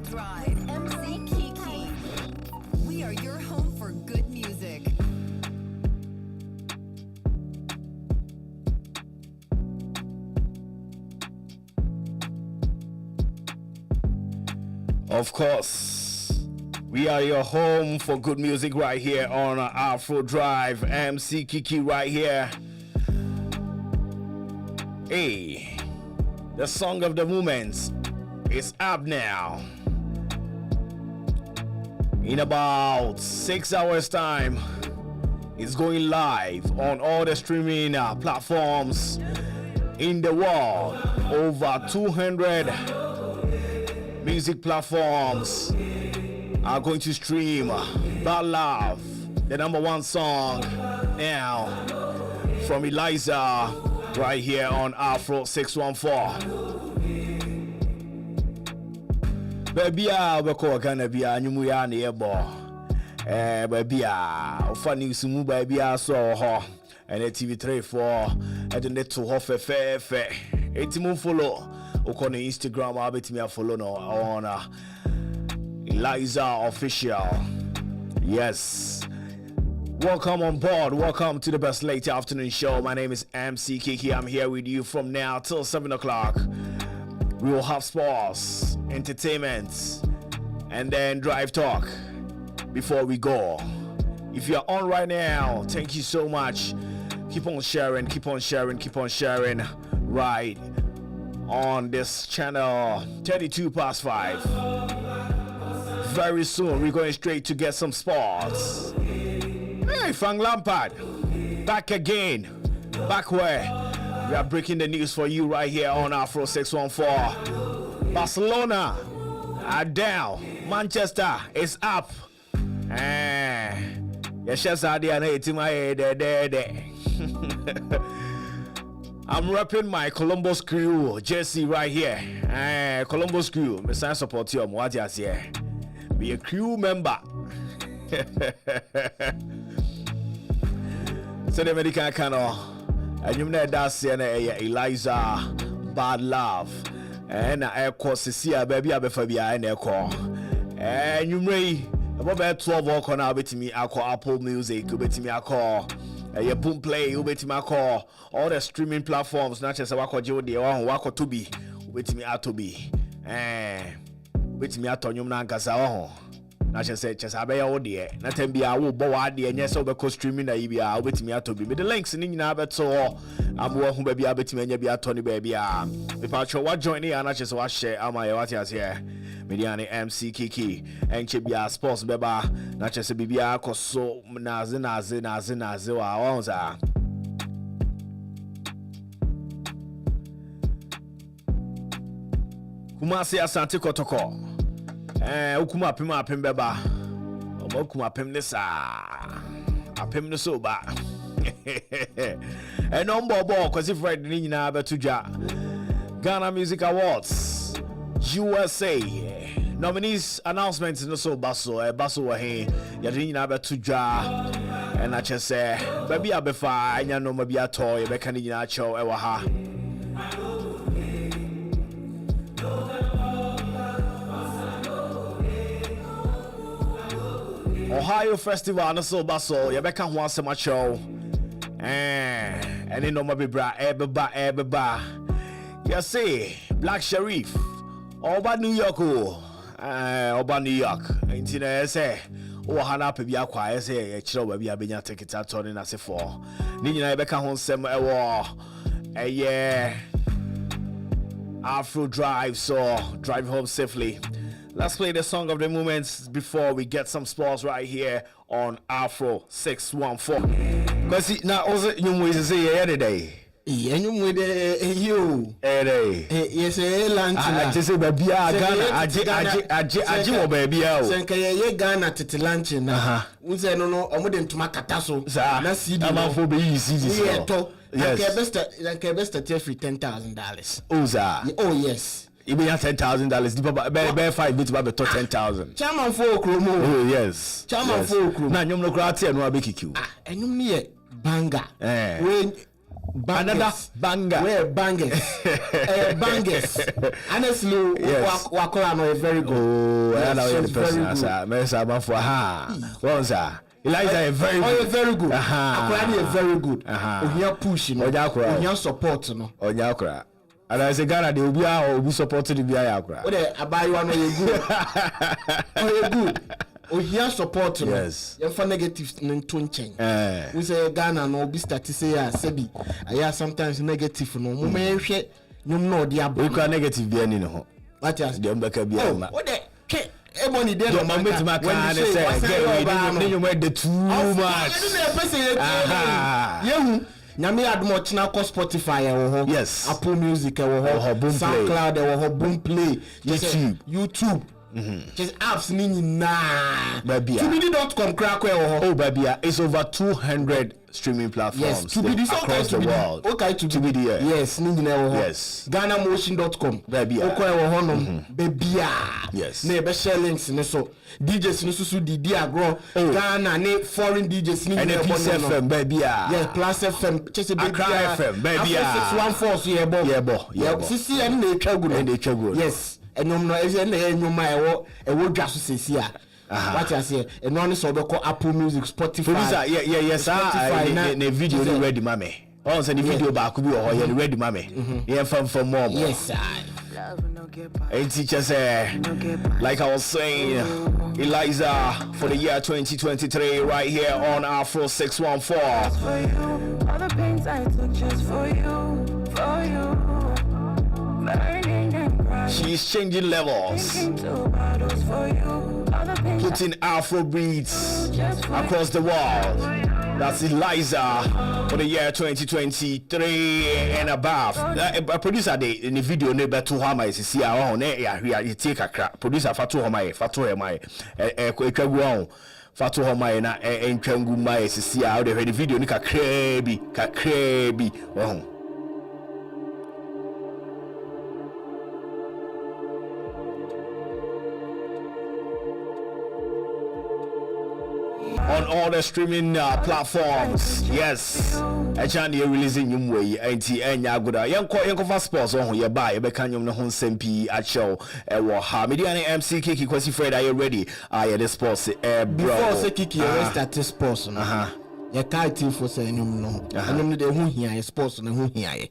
Drive, MC Kiki. We are your home for good music. Of course, we are your home for good music right here on Afro Drive. MC Kiki right here. Hey, the song of the moment is up now. In about 6 hours time, it's going live on all the streaming platforms in the world. Over 200 music platforms are going to stream Bad Love, the #1 song now from Eliza right here on Afro 614. Baby, we call gonna be a new ya neighbor. Baby, funny sumu baby, so ho and a TV3 for at the net to offer fair. 80 follow. On Instagram, I'll bet me a follow no on Eliza Official. Yes. Welcome on board. Welcome to the best late afternoon show. My name is MC Kiki. I'm here with you from now till 7 o'clock. We will have sports, entertainment, and then drive talk before we go. If you're on right now, thank you so much. Keep on sharing, keep on sharing, keep on sharing. Right on this channel, 32 past 5. Very soon, we're going straight to get some sports. Hey, Frank Lampard, back again. Back where we are breaking the news for you right here on Afro 614. Barcelona are down. Manchester is up. Yes, I'm repping my Columbus Crew jersey right here. Columbus Crew, me sign support you. What you say? Be a crew member. So the American cano, and you know that's Eliza Bad Love, and I course see a baby abefabia and echo. And you may about 12 o'clock now bet me I call Apple Music, bet me I call. Your boom play, you bet me I call all the streaming platforms, not just a wako Jody or wako to be, bet me out to be. Bet me out on you Nankaza. Not just say, just have a dear, not to be a wood boy, and yes, over streaming the EBA, bet me out to be. With the links in Nabet, so I'm working baby, I bet me and you Tony baby. Without your what joining, and not just watch share, am I what is here? Mediani MC Kiki and Chibia Sports Beba, not just a Bibia, cause so nazi wa Kumasi Asante Kotoko. Ukuma Pima Pimbeba. Okuma Pimnesa. A Pimnesoba. And no more ball, cause if right Nina Betuja. Ghana Music Awards. USA nominees announcements no so basso wa he yadin na betuja and I just say baby abefa anya no mabi ato ye beka ni nyina cho e wa ha Ohio Festival no so basso ye beka ho asema cho and no mabi bra ebeba you see Black Sharif Oba New York Oba New York Intina say o hana pe bia kwa say e kire oba bia benya ticket atone na se for ni nyina be ka ho nsem e wo Afro Drive, so drive home safely. Let's play the song of the moments before we get some sports right here on Afro 614. Because now also you say today. Enyum with you. Yes, lunch. I just say baby Ghana. Aje wo baby o. Senka ye Ghana tete lunch na. Unse no omode ntuma kata so. Na CD. Am for be easy so. Yes. Like best at $10,000. Oh yes. You be $10,000. Be 5 bit ba be $10,000. Chairman for Okromo. Oh yes. Chairman for Okromo. Na nyom no kra tie no abekikiu. Enyum ne banga. When Another banger. Where bangers. Bangers. Honestly, Wakola no very good. Oh, I know Yes, the person, sir. Mesa for ha. Well, sir. Eliza is very good. Very good. Akwani is very good. Ohia push no. Ohia support no. Onyakra. And I say Ghana they will be supporting the Biakra. What the abayiwa no you good. Oh good. Ohia support no. Yes. You for negative to nchen. We say Ghana no be start to say sebi. Aya sometimes negative no. Mo me hwe nyum no de abo. We can negative be any no. What else? Dem beka bi ama. What the money there no man met my car say get ready you made the too much. Yehu nyame admo china ko Spotify e wo ho. Yes. Apple Music e wo ho. SoundCloud e wo ho. Boomplay. YouTube. Just apps ni na. Tubidi.com crack e wo ho. Oh baby, it's over 200 streaming platforms. Yes, Tubidi across the world. Okay, Tubidi. Yes, ni na wo ho. Yes. GhanaMotion.com. Baby. Oko e wo ho no. Baby. Yes. Na be share links ni so. DJs ni so di agro. Ghana ne foreign DJs ni na Plus FM baby. Yes, Plus FM. Chese baby. Accra FM baby. 614 so yebo. Yebo. Sisi en na etwa gu. Yes. Enyom no eze na enyom a ewo dwa so sesi a. What you say? Eno ne so be call Apple Music, Spotify. Producer, yes, na video ni ready mame. On say the video back bi o ye ready mame. Yeah, from more. Yes, and teacher say, like I was saying, Eliza for the year 2023 right here on Afro 614. For you, all the pains I took just for you. She's changing levels, putting Afro beats across the world. That's Eliza for the year 2023 and above. Producer in the video never to Hama is see our own. You take a crap. Producer Fatu Hama, Fatu Hama, Fatu Hama, and Kanguma is see out the video. Nika Krebi. On all the streaming platforms. Yes. Actually releasing new way anti enya goda. Yanko for sports on your buy be kan yum no ho sempi at show wo ha media MC Kiki Kwesi Fred are you ready? The sports bro. Before say Kiki start sports no. You can't team for say anyum no. Anyum de hu hia sports no hu hia ye.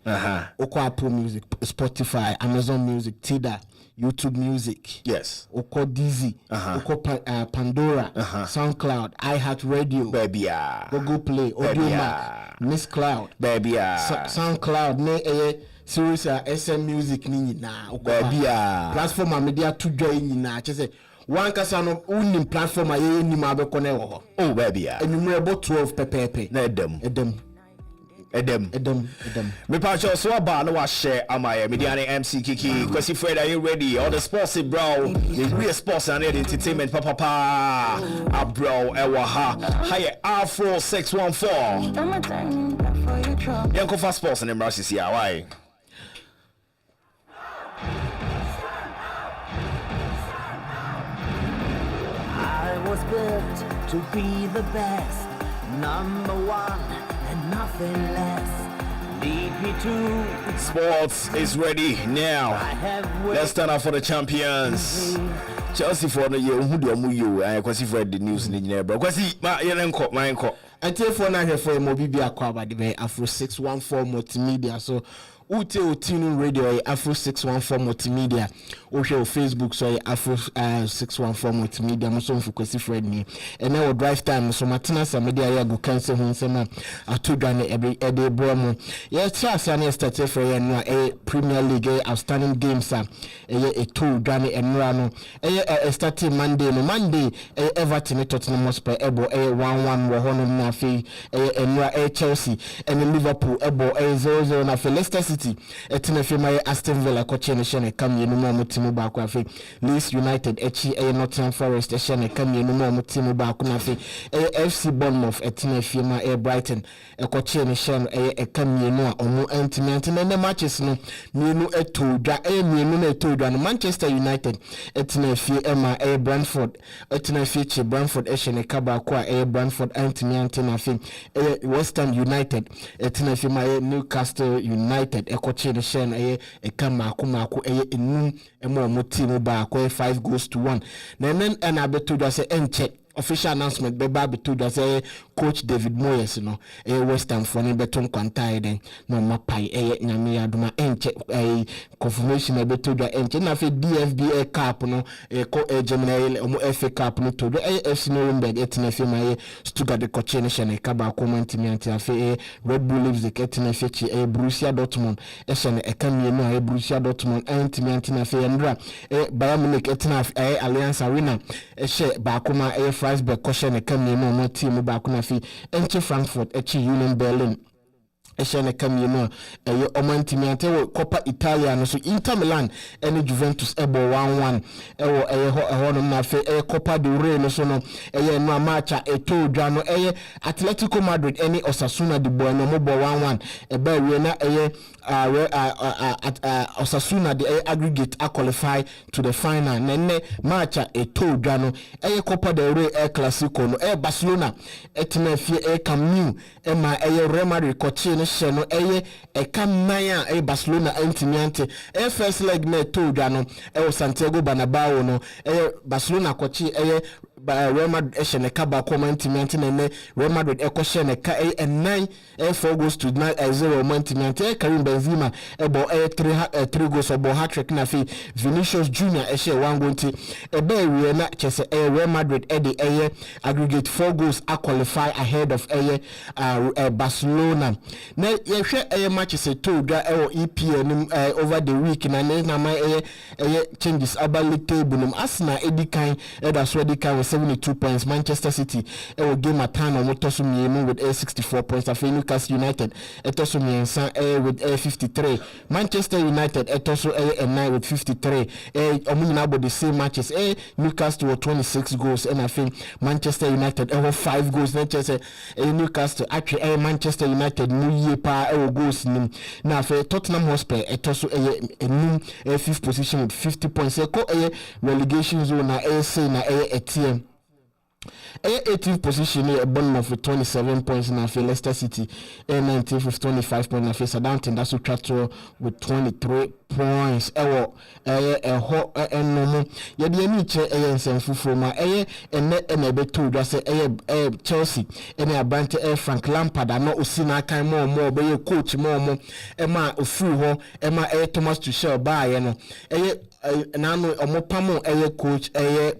Oko Apple Music, Spotify, Amazon Music, Tidal, YouTube Music. Yes. Oko Dizzy, Oko Pandora, SoundCloud, iHeartRadio, baby, Google Play, Audiomack, Miss Cloud, baby, SoundCloud, ne series SM Music ni na. Baby, platform media to join ni na. Chese one kasa no unim platform aye ni ma be kone wo. Oh baby, enumerable 12 pepepe. Na Edem. Me pacho so aba no wa share amaye mediane MC Kiki Kwesi Fred are you ready? All the sports bro. The real sports and entertainment papa bro ewa ha. Hi Afro 614. Yanko for sports and embrace here why? I was built to be the best, number one and nothing less. Lead me to Sports is ready now. Let's stand up for the champions. Chelsea for the year who do you and Kwesi Fred the news in the bro. Kwesi my enko. I tell for now here for a mobile aqua by the Afro 614 multimedia. So Ute Otinu Radio Afro 614 multimedia. Osho Facebook so Afro 614 multimedia. Muso for Kwesi Fred ni. And now drive time so Martina Samedia ya go cancel hon sema atodwane every bromo. Yeah, trust and start for a Premier League outstanding games a two dwane enrano. Starting Monday Everton Tottenham Hotspur ebo 1-1 wo hono na fe enra Chelsea and Liverpool ebo 0-0 na fe Leicester City City etina fe ma Aston Villa ko che ne hye ne kam yenu ma mutimu ba ko afi Leeds United echi Nottingham Forest hye ne kam yenu ma mutimu ba ko na fe FC Bournemouth etina fe ma Brighton ko che ne hye no kam yenu a omo antimi ne matches no mienu etodwa mienu na etodwa no Manchester United etina fe ma Brentford etina fe che Brentford hye ne kaba ko Brentford antimi na fe West Ham United etina fe ma Newcastle United ekoche ne shen eka mako enum emo team ba ko 5 goals to 1 na nen na beto do say enche official announcement be ba beto do say coach David Moyes no West Ham for ne beton kwanta den no mapai nyame aduma enche confirmation na beto do enche na fe DFB Cup no ko Germany omo FA Cup no to do FC Nuremberg etina fe ma Stuttgart ko che ne shen eka ba ko mantimi anti afi Red Bull Leipzig etina fe chi Borussia Dortmund eshen eka mienu a Borussia Dortmund antimi anti na fe ndra Bayern Munich etina Allianz Arena eshe ba ko ma Freiburg ko shen eka mienu no team ba ko na fe enche Frankfurt echi Union Berlin eshane kam yeno omantimi ante wo Coppa Italia no so Inter Milan ene Juventus ebo 1-1 ho no na fe Coppa del Rey no so no no matcha etodwa no Atletico Madrid ene Osasuna de boy no mo 1-1 eba we na Osasuna de aggregate qualify to the final nene matcha etodwa no Coppa del Rey Clasico no Barcelona etina fie Camp Nou ma Real Madrid kochi no no Kamaya Barcelona antimiante first leg na todwa no Santiago Bernabeu no Barcelona kochi Real Madrid eshene kaba ko mantimiante ne Real Madrid ekoshene ka 9 4 goals to 0 mantimiante Karim Benzema ebo 3 goals obo hat-trick na fi Vinicius Junior eshe 1 goal ti we na chese Real Madrid the aggregate 4 goals qualify ahead of Barcelona na yehwe matches etodwa EPL over the week na my changes about table nim Arsenal edikan that's where they can 72 points Manchester City game atano motoso mienu with 64 points afi Newcastle United etoso miensa with 53 Manchester United etoso 9 with 53 omunyina about the same matches Newcastle with 26 goals and afi Manchester United 5 goals Manchester Newcastle actually Manchester United new year pa goals nim na afi Tottenham Hotspur etoso enum 5th position with 50 points relegation zone na say na ATM 18th position Bournemouth with 27 points na Leicester City 19th with 25 points na Southampton that's Trato with 23 points no ye de ani che nsemfufo ma ene beto do say Chelsea ene abante Frank Lampard no osina kan mo be coach mo ma ofuru ho ma Thomas Tuchel ba ye no nano omopamo coach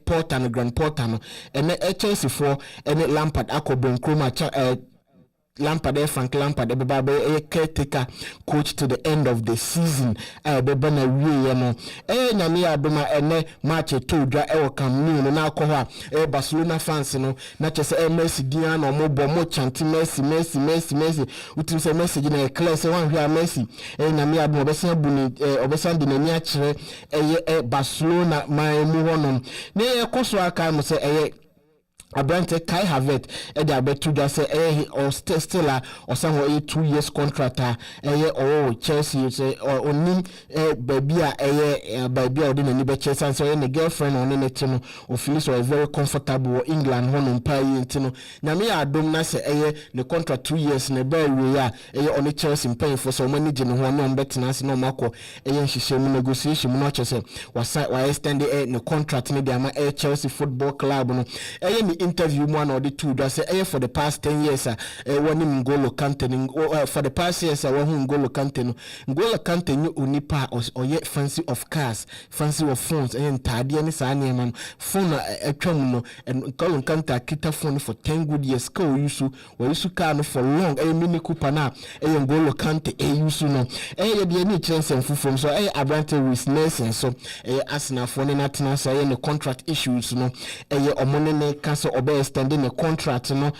Porter and Grand Porter no ene Chelsea for ene Lampard akobon kroma Lampard Frank Lampard caretaker coach to the end of the season beba na wie no nyame adoma ene match etodwa Camp Nou na akọ ho Barcelona fans no na chese Messi dia na mo bo mo chant Messi utim se Messi na class wan hwa Messi nyame adoma obesan buni obesan de nani a kire Barcelona man mu honom na ekoso aka mo se Abrante Kai Havertz the abetu just say or still or somewhere 2 years contract or Chelsea say or onim baby baby or didn't be Chelsea so any girlfriend on it no or feel so very comfortable England hono pa yintino na me adom na say the contract 2 years na be we ya on Chelsea paying for so many gene ho no betina se no makọ nhihye mu negotiation mu no chese wa extend the contract ne dia ma Chelsea Football Club no interview one or the two that say for the past 10 years one Ngolo Kante for the past years one Ngolo Kante new unipa or yet fancy of cars fancy of phones and tadi and sa man phone no and Ngolo Kante kita phone for 10 good years ko yusu we yusu car no for long mini Cooper na Ngolo Kante yusu no de any chance and from so Abrante with Nelson so Arsenal for na tina say the contract issues no omone ne cancel so obey extending a contract no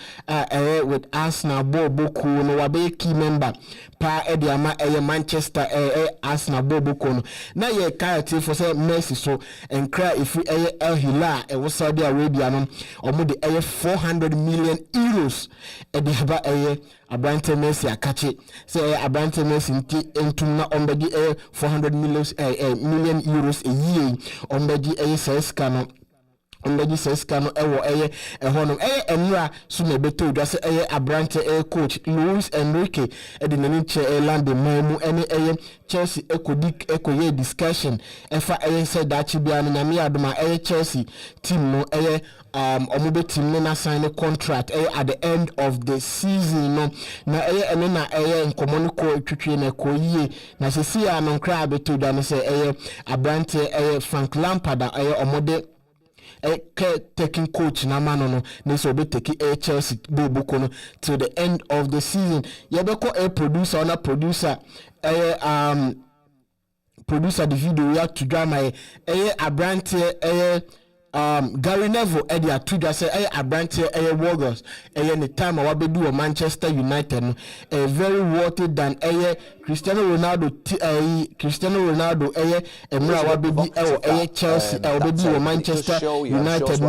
with Arsenal Boku no wabe key member pa ediama Manchester Arsenal Boku no na ye character for say Messi so and cry if we El Hilal was Saudi Arabia no omo de 400 million euros ediaba Abrante Messi akache say Abrante Messi entum na ombedi 400 million euros a year ombedi seska no ombedi seska no ewo hono enra so na beto dwa say Abrante coach Luis Enrique de nani che land mamu ene Chelsea ekoye discussion efa say that bia no nyame adoma Chelsea team no omobe team no na sign a contract at the end of the season no na ene na nkomo no ko twetwe na ko yie na se sia no nkra beto da no say Abrante Frank Lampard omode taking coach na mano no na so be take Chelsea bobuko no till the end of the season yebeko producer na producer producer the video ya to drama Abrante Gary Neville edia to say Abrante Warriors the time wa be do Manchester United no very worth than Cristiano Ronaldo emra wa be bi Chelsea be do Manchester United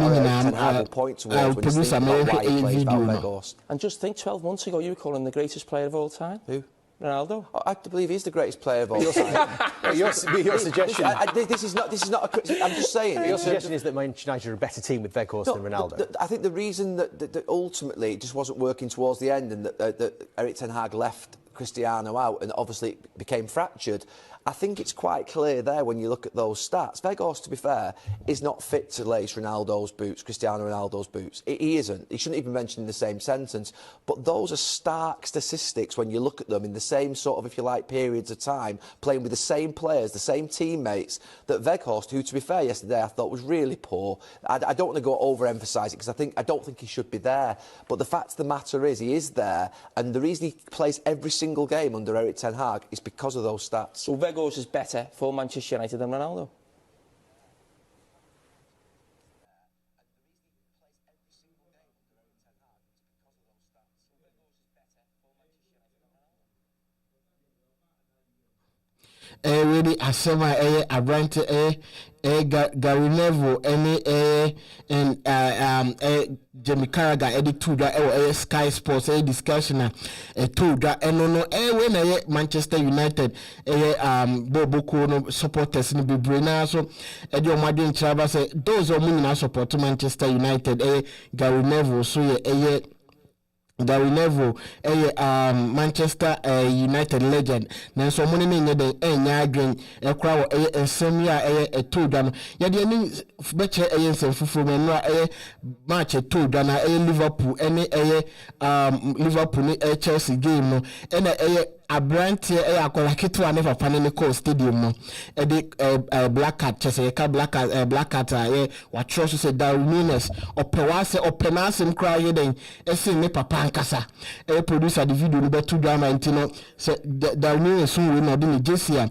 producer video and just think 12 months ago you were calling the greatest player of all time. Who? Ronaldo. I believe he's the greatest player of all time. Your suggestion. This is not a I'm just saying. Your suggestion is that Manchester United are a better team with Weghorst than Ronaldo. I think the reason that ultimately it just wasn't working towards the end, and that Erik ten Hag left Cristiano out, and obviously it became fractured. I think it's quite clear there when you look at those stats. Weghorst, to be fair, is not fit to lace Ronaldo's boots, Cristiano Ronaldo's boots. He isn't. He shouldn't even mention in the same sentence. But those are stark statistics when you look at them in the same sort of, if you like, periods of time, playing with the same players, the same teammates, that Weghorst, who, to be fair, yesterday I thought was really poor. I don't want to go overemphasise it because I don't think he should be there. But the fact of the matter is, he is there, and the reason he plays every single game under Erik ten Hag is because of those stats. So Weghorst is better for Manchester United than Ronaldo. Really asema Abrante Gary Neville and Jamie Carragher edit to that Sky Sports discussion to that no when Manchester United Bobo no supporters ni bebrena so edio madin traba say those are na support Manchester United Gary Neville so Gary Neville Manchester United legend na so money ne de enya adwen ekra wo ensem ya to da no ya de ni beche ensem fufu me no match to da na Liverpool ene Liverpool ni Chelsea game no ene Abrante akola ketu ane papa ne call stadium no black card chese ka black card wa trust say Darwinus opewase openasem cry den ese ne papa ankasa producer the video no betu drama intino say Darwinus so we no de ni jesia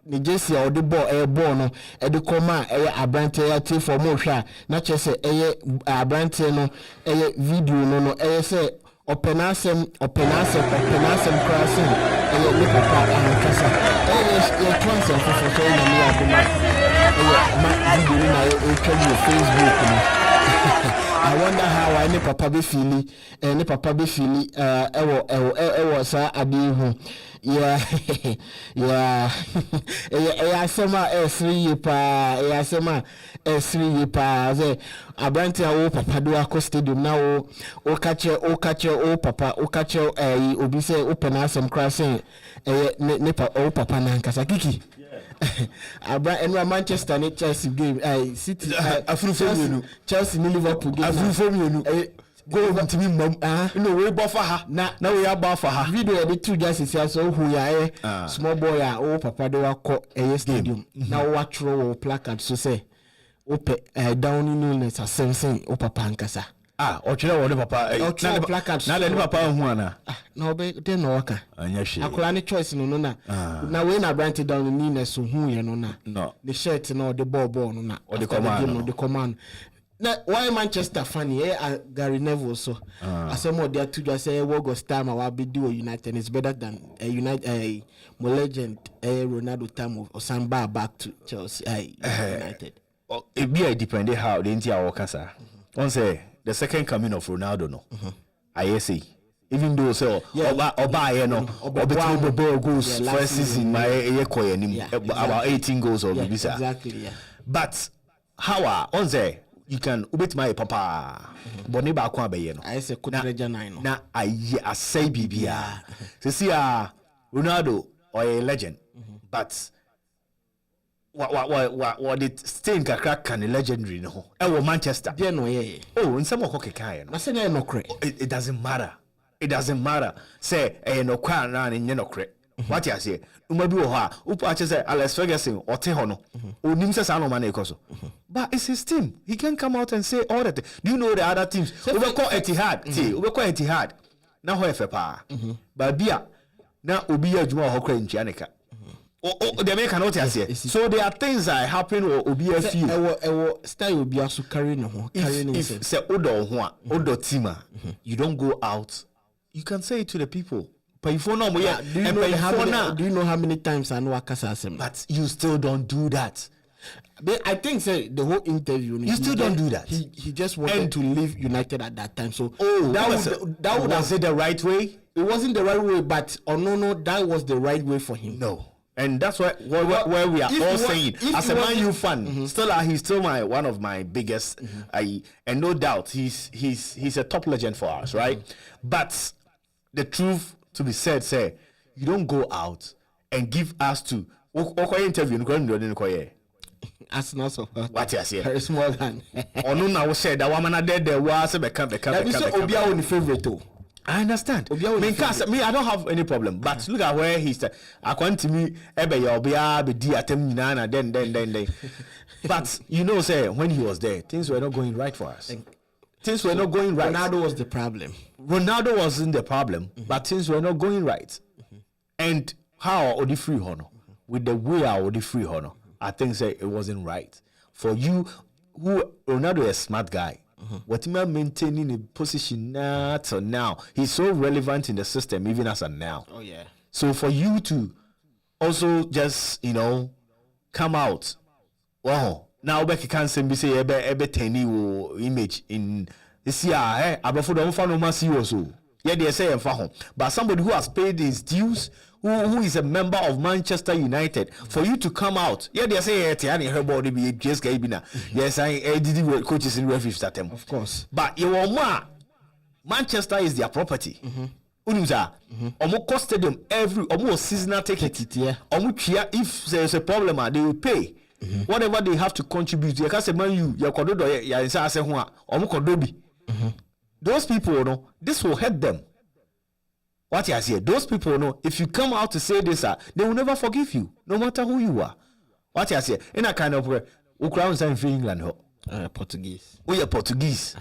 ni jesia o de ball no de koma Abrante ya ti for mo hwa na chese Abrante no video no say openasem crossing look at kasa your transfer for na me aduma video na o Facebook I wonder how any papa be feeli ewo sa adi hu yeah asema S3 pa asema S3 pa ze Abrante awo papa do akọ stadium na o kache o papa o kache obi say open asem crossing ne papa na nkasa kiki Abra and Manchester ni Chelsea game City Afro Chelsea ni Liverpool game Afro go over to me no we buffer ha na we buffer ha video the two just so who ya small boy o papa do akọ stadium na o watro placard so say ope down in illness asensing o papa nkasa ochire wo de papa na le papa hu ana na obe de no waka anya hwe akola ne choice no na we na Abrante down in illness hu ye no na the shirt no the ball no na o de command Now, why Manchester funny? Gary Neville so. As some of their two just say August time I will be do United is better than a United more legend Ronaldo time or Samba back to Chelsea United. It be a depending how the India workers are. One say the second coming of Ronaldo no. I say. Even though so Oba no Oba goals first season my about 18 goals or bisa. Exactly, yeah. But how on say you can ubit my papa boni ba kwa be ye no. I say Kutureja 9 na I say bibia. See Ronaldo or a legend. But what did stain kakra can legendary no. E Manchester. There no yeah. Oh, in some of okay no. I say no credit. It doesn't matter. It doesn't matter. Say no kwa na ni no credit. What you say? Umabi wo ha. Upo ache say Alex Ferguson or te ho no. Onim say sa no man ekoso. But it's his team. He can come out and say all that. Do you know the other teams? We call Etihad. See, we call Etihad. Na ho efe pa. But bia na obi adwuma ho kra nchianeka. The American not here. So there are things that happen or obi a few. Ewo style obi aso carry no ho. If say odo ho a odo team you don't go out. You can say it to the people. Do you know how many times I know Akasa? But you still don't do that. But I think say the whole interview. You still don't do that. He just wanted to leave United at that time. So that would was it the right way? It wasn't the right way, but no, that was the right way for him. No. And that's where we are all saying, as a Man U fan, he's still one of my biggest. And no doubt he's a top legend for us, right? But the truth to be said, say you don't go out and give us to interview. As not so. What you say? Very small hand. Onu na we said that woman there was a become. Obia only favorite too. I understand. Me, I don't have any problem. But look at where he's. According to me, then. But you know, say when he was there, things were not going right for us. Things were not going right. Ronaldo was the problem. Ronaldo wasn't the problem, but things were not going right. And how the free honor with the way I the free honor, I think say it wasn't right for you. Who Ronaldo is a smart guy. What he maintaining a position now till now, he's so relevant in the system even as a now. Oh yeah. So for you to also just come out, wow. Now Becky can't say say ebe teni image in this year. Abafo don't find no man also. Yeah, they say but somebody who has paid his dues, who is a member of Manchester United, for you to come out, yeah, they say Tiani her body be just Gabina. Yes, I did coaches in refuge at them. Of course. But you Manchester is their property. Unuza, Omoko Stadium almost seasonal ticket. Yeah. If there's a problem, they will pay. Whatever they have to contribute. You can't say man you kododo ya inside say ho omukodobi. Those people this will help them. What you say? Those people if you come out to say this, they will never forgive you, no matter who you are. What you say? In a kind of way, Ukraine in England Portuguese. We are Portuguese.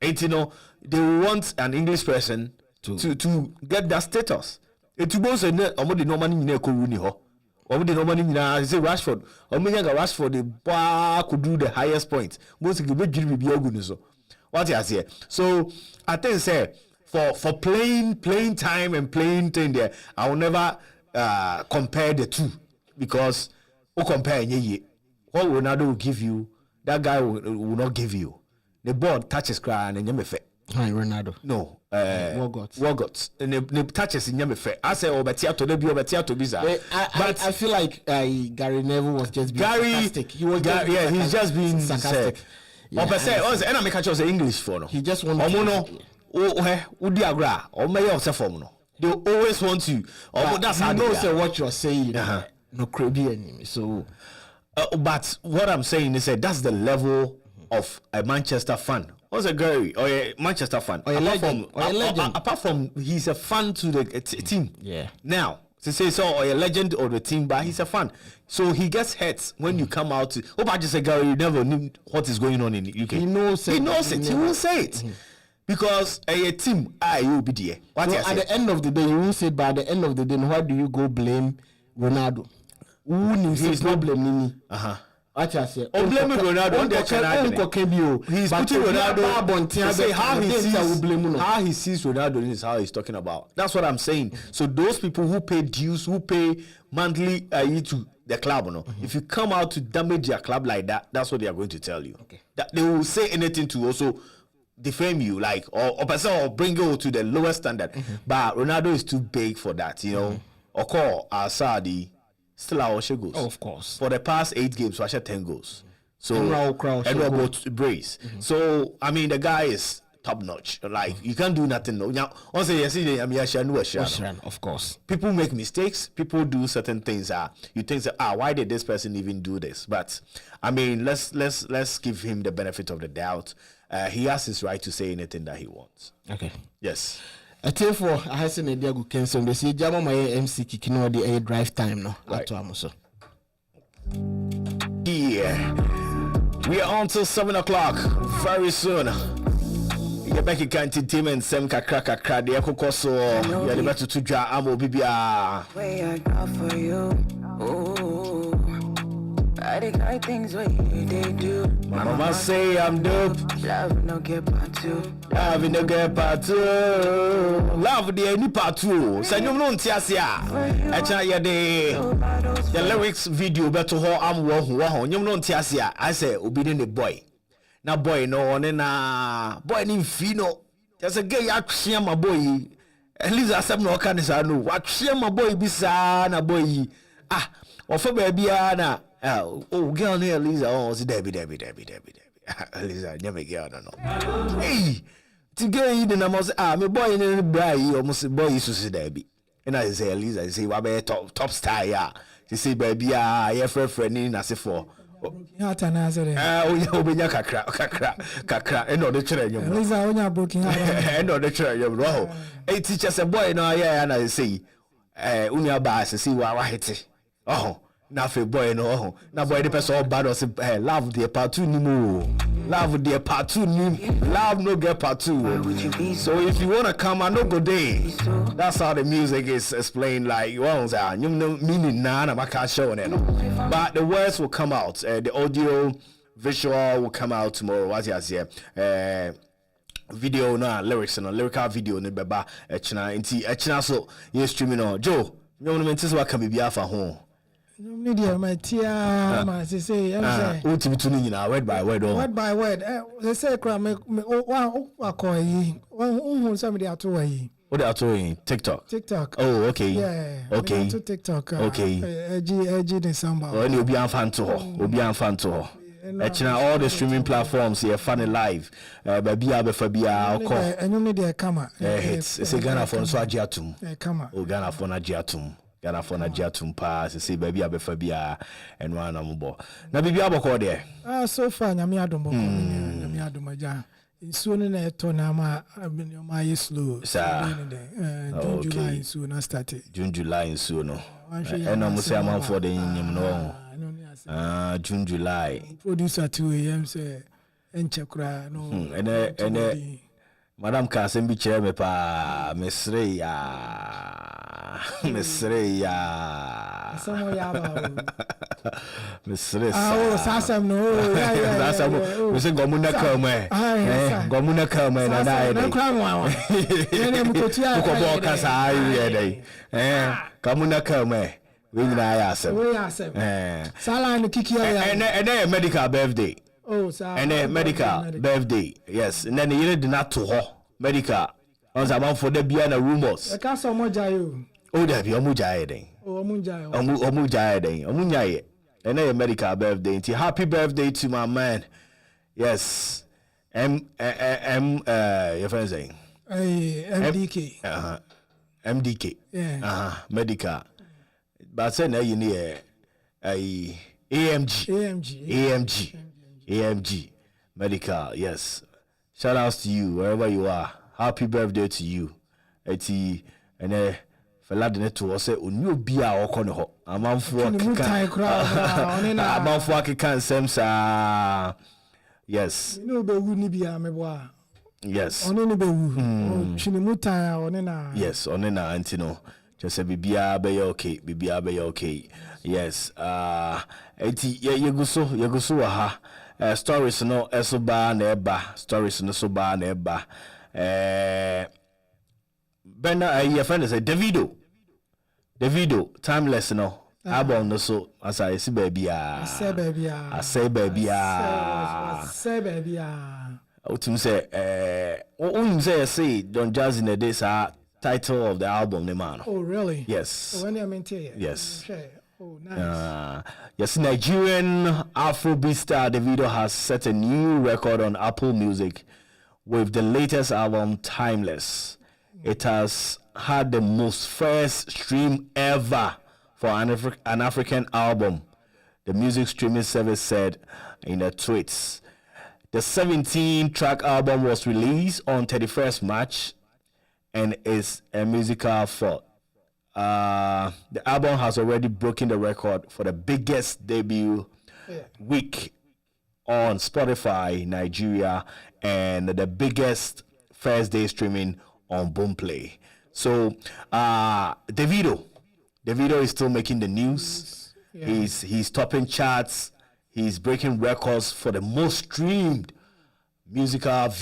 And they want an English person to get that status. It was a omodi no money in Kuruni ho. Omodi no money in Rashford. Rashford the bar could do the highest point. Most of the be ogunuso. What you say? So I think say for playing time and playing thing there, I will never compare the two, because compare what Ronaldo will give you, that guy will not give you. The ball touches crying and you Hi, Ronaldo. No, Wogot. And the touches in Yamefe. I say, to Biza. But I feel like Gary Neville was just being sarcastic. He was he's just being sarcastic. And I make a English for no. He just wants they always want you. That's how you know what you're saying. No crazy enemy. So, but what I'm saying is that that's the level of a Manchester fan. What's a Gary or a Manchester fan? Or a legend. Apart from he's a fan to the team. Yeah. Now, to say so, or a legend of the team, but he's a fan. So he gets hurt when you come out. I just say, Gary, you never knew what is going on in the UK. He knows it. He will say it. Because a team, you will be there. What so at the end of the day, you will say, but at the end of the day, why do you go blame Ronaldo? He's not blaming me. What I say? Blame Ronaldo. He's putting Ronaldo. Say how he sees Ronaldo is how he's talking about. That's what I'm saying. So those people who pay dues, who pay monthly to the club, if you come out to damage your club like that, that's what they are going to tell you. Okay. That they will say anything to also defame you, like or bring you to the lowest standard. But Ronaldo is too big for that, Oko Asadi. Still our goals. Oh, of course. For the past 8 games, we 10 goals. So and both brace. So I mean, the guy is top notch. Like you can't do nothing. No. Now, once yesterday, of course. People make mistakes. People do certain things. You think why did this person even do this? But I mean, let's give him the benefit of the doubt. He has his right to say anything that he wants. Okay. Yes. I tell for I has an idea good cancel. They say Jama my MC kicking all the air drive time no. Right. Also. Yeah. We are on till 7 o'clock. Very soon. You're back in entertainment, Sem Kakra, the Echo so you're the better to draw Amo Bibia. Way I got for you. Ooh. I the kind things what they do. My mama say I'm dope. Love no get part two. Love no get part two. Love the any part two. Say you no ntiasia. Echa the lyrics video better ho am wo you no ntiasia. I say obi ne boy. Na boy no na boy ni fino. Just a gay action my boy. Eliza asem no ka ni sa no. Wa twe my boy bi sa na boy. Ofa ba bia na girl near Eliza. Oh, it's Debbie. Eliza, never girl, no. Hey, to get in the numbers, my boy in the bride, almost boy is to see Debbie. And I say, Eliza, I say, what about top star, yeah. She say, baby, your friend in as for. Yeah, Obenya kakra. And no, the children, Eliza, when you're broken, and no, the children, oh, hey, teachers, a boy, no, yeah, and I say, Unia Bass, see what I hit. Oh. Na fe boy no na boy the person all bad or say love the part 2 ni mo love the part 2 ni love no get part 2 so if you want to come and no go there that's how the music is explained like you want say you know meaning na maka show no but the words will come out the audio visual will come out tomorrow what you say video na lyrics no lyrical video no beba echina so you streaming on Joe you know me ntse what can be afa ho media my tia ma say o ti bitu ni na word by word they say kra me wa ko yi won somebody ato wa yi what they ato yi TikTok oh okay yeah okay to TikTok okay eji the samba oh ni obi anfa to ho all the streaming platforms here funny live baby abefa bia ko enyo me dey kama hits say Ghana for so agiatum kama o Ghana for na agiatum pa say baby abefa bia enwa anambo na bibi aboko there so far nyame adombo nyame adomaja nsuo ne na eto na ma slow July nsuo na start July nsuo no ena mo say am for the nyim no June July producer 2 am say enchekura no ene madam ka sem bi kire me pa mesre ya samo ya ba mesre sasam no sasam we say gomuna kama na dai na kwanwa ene mukotia ko bo kasa ayi dai gomuna kama we nyina ya asem sala no kiki ya ene medical birthday and medical birthday yes and then you did not to ho medical on zaman for the bia na rumors e ka so mo jayo da bi omu jaye den omu jaye den omu nyaye and then medical birthday happy birthday to my man yes your friend saying MDK yeah medical but say na you need AMG medical yes shout outs to you wherever you are happy birthday to you eti ene fela de to say oni obi a okọ ne ho amanfo akeka nsem sa yes no be wu ni bia mebo yes oni no be wu chini mutai oni na yes oni na anti no just say bibia be okay Yes. Eti ye go so ha. Stories no eso ba na eba. Stories no so ba na eba. Bena your friend is Davido, Timeless no. Album no so as I see baby I say baby. Otum say Don Jazz in the days title of the album ne man. Oh really? Yes. Oh, when I mean yes. Okay. Oh nice. Yes, Nigerian Afrobeat star Davido has set a new record on Apple Music with the latest album Timeless. It has had the most first stream ever for an African album, the music streaming service said in a tweet. The 17-track album was released on 31st March and is a musical for. The album has already broken the record for the biggest debut week on Spotify Nigeria and the biggest first day streaming on Boomplay. So Davido is still making the news. Yeah. He's topping charts. He's breaking records for the most streamed musical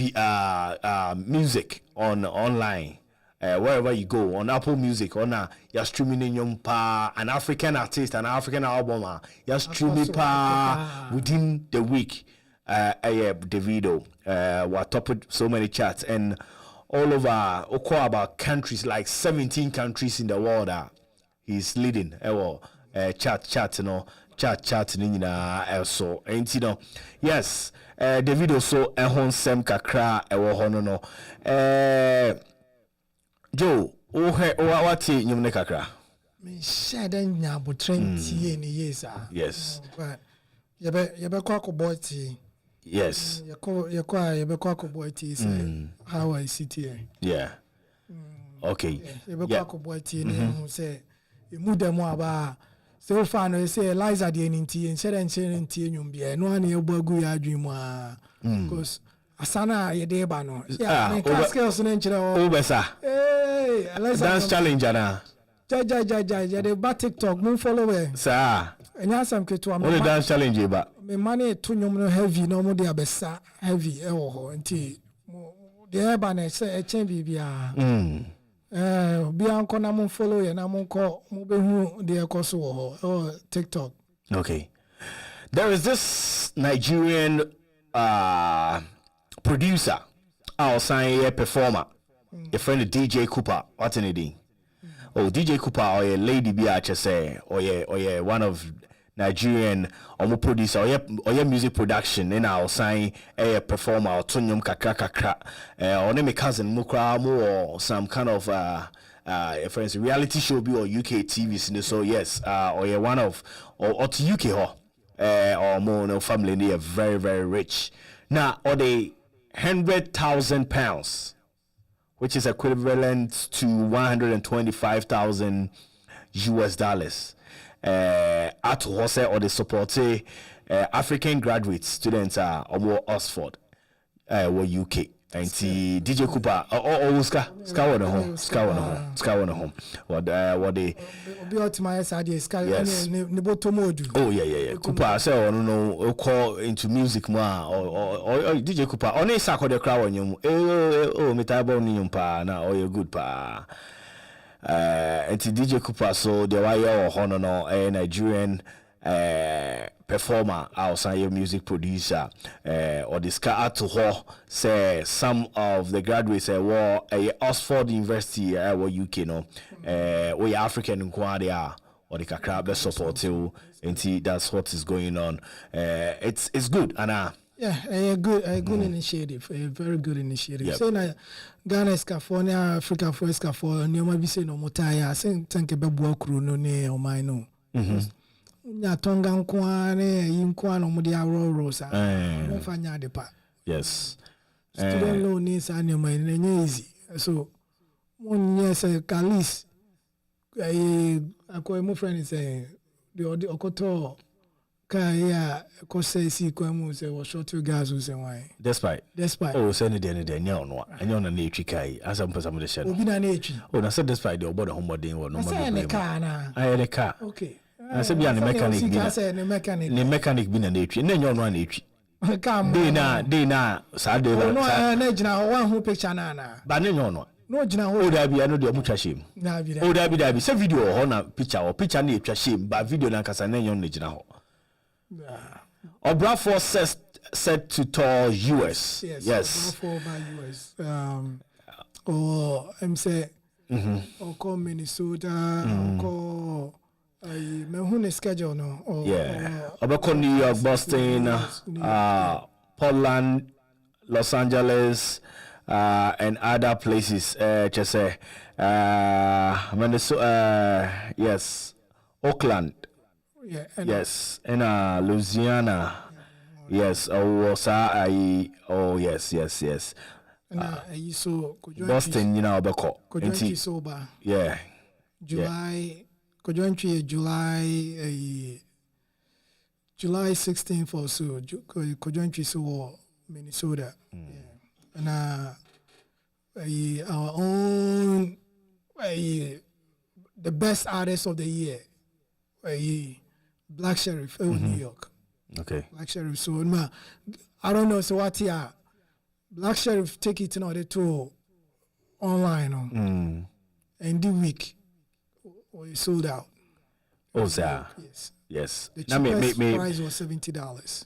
music on online. Wherever you go on Apple Music, on you're streaming in your an African artist, an African album, you're streaming within the week. Davido was topped so many charts and all over about countries like 17 countries in the world. He's leading. Chat, you know, chat in also. And you know, yes, Davido so sem kakra no. Joe, what you ne kakra? Me share den nya botren tie ni yes. Yes. But you be kwa boy tea. Yes. You be kwa boy tea say how I sit here. Yeah. Okay. You be kwa boy tea na say you move them aba so far no say Eliza de nti en share nti enwum bia no ana ebogu ya adwemu because asana ye de ba no yeah me skills no nchire o besa hey Eliza dance challenge na ja de ba TikTok mun follow we sir enya sam keto me dance challenge ba me mane to nwum no heavy no mo de abesa heavy e wo ho nti de ba na say e chen bibia be anko na mun follow ye na mun ko mu be hu de ekoso wo TikTok. Okay. There is this Nigerian producer, our sign performer, a friend of DJ Cooper. What's in it? Oh, DJ Cooper or a lady say or yeah one of Nigerian or producer or your music production in our sign a performer or tunyum kakra or name a cousin mukra or some kind of for instance reality show be or UK TV so yes or yeah one of or to UK or more no family they are very very rich now or they £100,000 which is equivalent to $125,000 at Hose or the support African graduate students are or Oxford or UK and DJ Cooper ska home what they be out my side ska ne botomodu oh yeah Cooper say no call into music more or DJ Cooper on is sako the crowd on you oh metabo ni pa na oh you good pa and DJ Cooper so the wire or no Nigerian performer outside your music producer or the ska to her say some of the graduates were Oxford University or UK no we African inquiry or the kakra support you and see that's what is going on it's good and yeah, a good initiative, a very good initiative. Yep. Say na Ghana California, Africa for California, no ma bi say no motaya, say tanke be bo kru no ne o mai no. Nya tonga nkwa ne yinkwa no mo dia ro sa. Mo fa nya de pa. Yes. Student loan is an mai na easy. So one yes Kalis akoy mo friend say the okoto Kaya kose si kwemu se was short to gas who say why. Despite. Oh, send it any day no. And you're on a nature kai as I'm person with the shed. Obi na nature. Oh, na said despite the obodo homodin or no. I say car na. I had a car. Okay. I said be an mechanic. The mechanic been an etri. Then you know an etri. Come. They na Saturday. No, no, one who picture nana. But then you know. No, Jina, Oh, there be another much shame. Oh, there be some video on a picture or picture name shame, but video na kasane yon nijina. Obrafor set to tour US. Yes. Obrafor by US. Or I'm say, or call Minnesota, or call. Me schedule no. Obrafor New York, Boston, Portland, Los Angeles. And other places, just say, Minnesota, yes, Oakland, yes, and Louisiana, yes, yes. So Boston, you know, yeah. July 16th or so, so Minnesota. And our own the best artist of the year, Black Sheriff, New York. Okay. Black Sheriff. So I don't know. So what here? Black Sheriff take it in order to online and the week or it sold out. Oh, sir. Yes. The cheapest price was $70.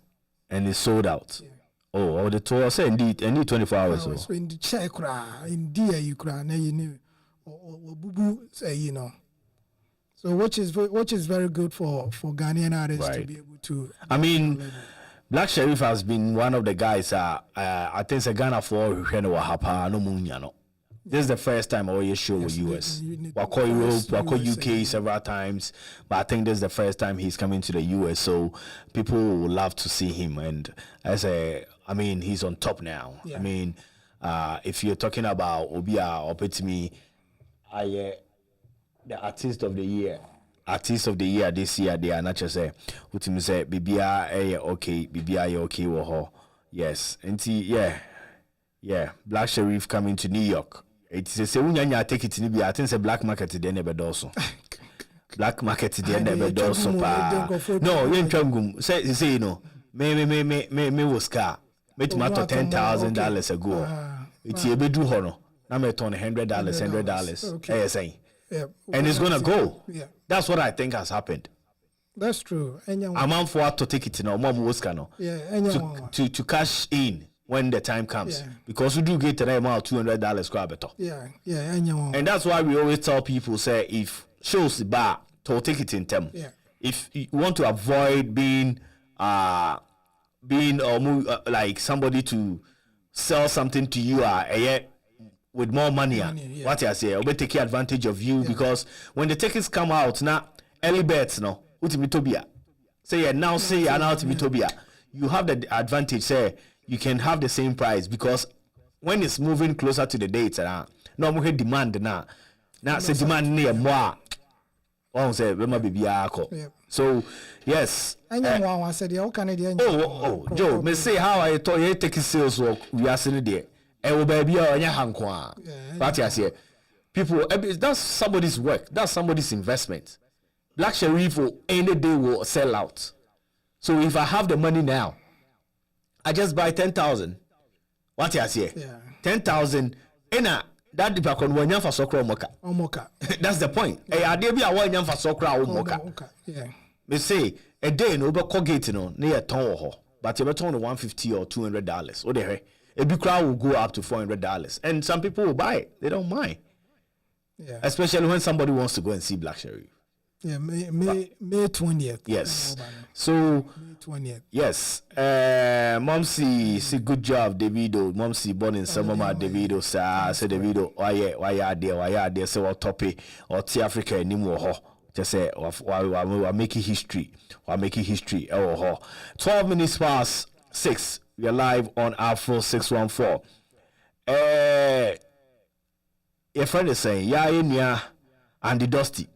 And it sold out. Yeah. Oh, the tour say indeed 24 hours. So in the check, in the you cry, you know, or boo say, you know. So which is very good for Ghanaian artists to be able to. I mean, Black Sheriff has been one of the guys. I think it's Ghana for Hapa no Munyano. This is the first time I show with US. Wako Europe, Wako UK several times, but I think this is the first time he's coming to the US. So people will love to see him, and I mean, he's on top now. Yeah. I mean, if you're talking about Obia or Petimi, the artist of the year. Artist of the year this year, they are not just say, Utimi say, BBI, okay, BBI, okay, woho. Yes, and yeah, Black Sheriff coming to New York. It's a say, Unyanya take it in Libya. I think it's a black market today, never does so. Black market today, never does so. No, you ain't trying say, you know, me was car. Made matter $10,000 ago. It's a bit do honor. Now me turn $100. Okay. ASA. Yeah. And it's gonna go. Yeah. That's what I think has happened. That's true. I'm for to take it in mom was cano. Yeah. To cash in when the time comes. Yeah. Because we do get an amount $200 grab it. Yeah. And that's why we always tell people say if shows the bar to take it in them. Yeah. If you want to avoid being like somebody to sell something to you with more money what I say, will take advantage of you because when the tickets come out now, early bets no, utimutobia. Say now say now utimutobia. You have the advantage. Say you can have the same price because when it's moving closer to the dates, no more demand now. Now say demand near more. One say baby so yes. Joe, me say how I thought you take sales work. We are sitting there. And baby, what I say, people. That's somebody's work. That's somebody's investment. Black Sheriff will any day will sell out. So if I have the money now, I just buy 10,000. What I say, 10,000. That depends when you for soccer moka. That's the point. I did be a one for soccer moka. Yeah. Me say a day no be Colgate no near ton ho, but you better on $150 or $200. What the hell? A big crowd will go up to $400, and some people will buy it. They don't mind. Yeah. Especially when somebody wants to go and see Black Sheriff. Yeah, May 20th. Yes. So May 20th. Yes. Momsi, say good job, Davido. Momsi born in Samama, Davido. Say Davido. Why are there? So what topic or T Africa anymore? Just say we're making history. We're making history. 12 minutes past 6. We are live on Afro 614. Your friend is saying, yeah, and the Dusty.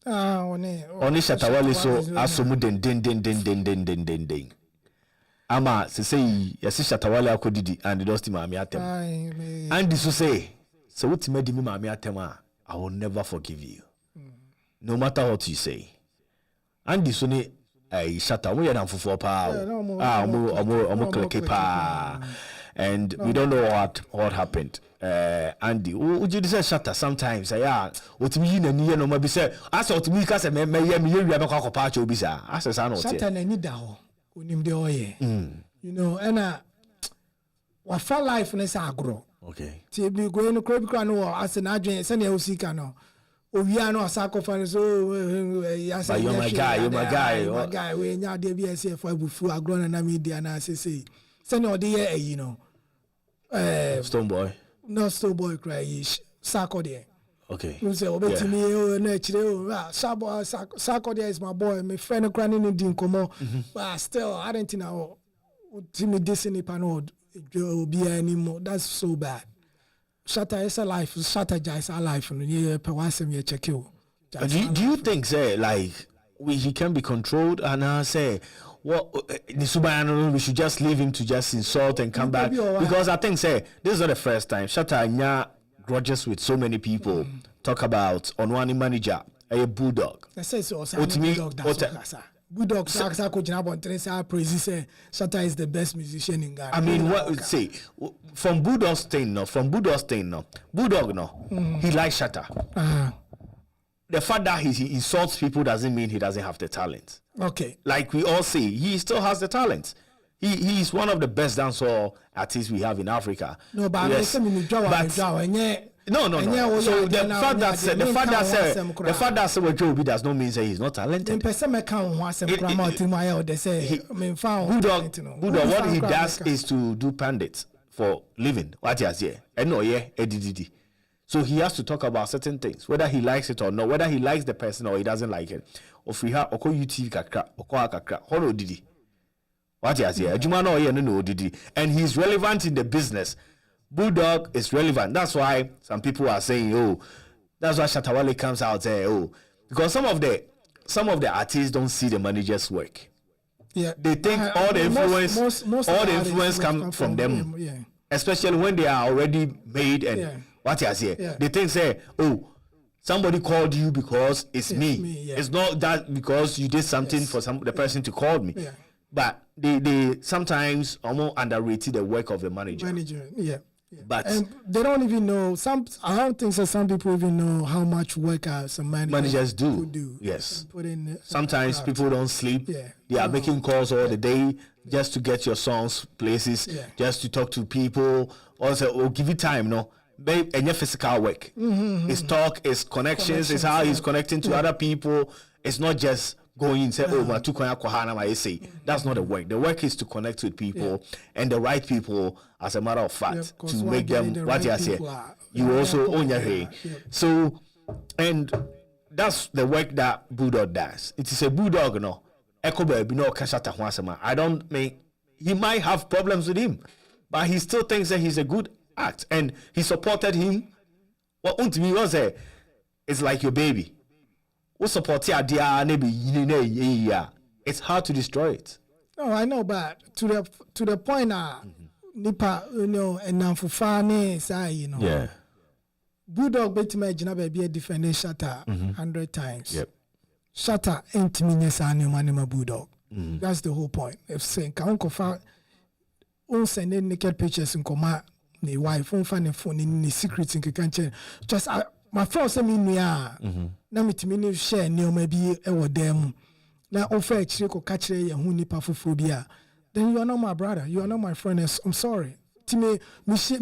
Oni Shatawale so asomu den. Ama se say yesi Shatawale akodidi and the Dusty maami atem. And this say, so what made me maami atem I will never forgive you. No matter what you say. Andy Suni Shatta, we are down for power. Click pa. And we don't know what happened. Andy, would you say Shatta sometimes? What me in a near no maybe say, I saw to me because I may you have a cock patch or bizarre. I says, I know. Shatta need that. You know, and what for life in a grow. Okay. To be going to crab crano as an agent, send you see cano. Oh, we are no sacrifice. Oh, yes, you're my guy. We now DBS for before I grown and media and I say, send your dear, you know. Stone boy. No stone boy cry, Sako there. Okay. You say, oh, bet me, oh, naturally, Sako there is my boy, my friend crying in Dinkomo, but still, I don't know. Timmy Disney panod be anymore. That's so bad. Shatta is a life. Shatta is a life. And you check you. Do you think, say, like he can be controlled? And I say, what we should just leave him to just insult and come back because I think, say, this is not the first time Shatta grudges with so many people. Talk about on one manager, a bulldog. I say so. Bulldog praise say Shatta is the best musician in Ghana. I mean, what say from Bulldog's thing, Bulldog, he likes Shatta. The fact that he insults people doesn't mean he doesn't have the talent. Okay. Like we all say, he still has the talent. He is one of the best dancehall artists we have in Africa. No, but yes. No. So the fact that say Joe does not mean say he's not talented. Bulldog, what he does is to do pundits for living. What he has here, and no, EDDD. So he has to talk about certain things, whether he likes it or not, whether he likes the person or he doesn't like it. If we have oko UTV kakra, holo didi. What he has here, no didi, and he's relevant in the business. Bulldog is relevant. That's why some people are saying, oh, that's why Shatta Wale comes out there, oh, because some of the artists don't see the manager's work. Yeah, they think all the influence come from them, especially when they are already made and what you say. They think say, oh, somebody called you because it's me. It's not that because you did something for the person to call me. But they sometimes almost underrated the work of the manager. But and they don't even know. I don't think so. Some people even know how much work some managers do. Yes. Sometimes people don't sleep. They are making calls all the day just to get your songs places, just to talk to people. Also, give you time, no. And your physical work. It's talk, it's connections, it's how he's connecting to other people. It's not just going and say, oh, I say. That's not the work. The work is to connect with people and the right people, as a matter of fact, to make them what you say. You also own your hay. So, and that's the work that Bulldog does. It is a Bulldog, no. Echo baby, no, Kashata Huasama. I don't mean he might have problems with him, but he still thinks that he's a good act, and he supported him. What to me was it's like your baby. What support it's hard to destroy it. No, I know, but to the point nipa, you know, and now for fane say, you know. Yeah. Bulldog bet me jina baby defending Shatta 100 times. Yep. Shatta ain't me nyesa Bulldog. That's the whole point. If saying can confa on send naked pictures in coma ne wife on fan phone in secrets in can just my friend say me nua na metimi share ne ma bi e wo dem na offer chire ko ka chire ye hu nipa foforo bia, then you are not my brother, you are not my friend. I'm sorry. Timi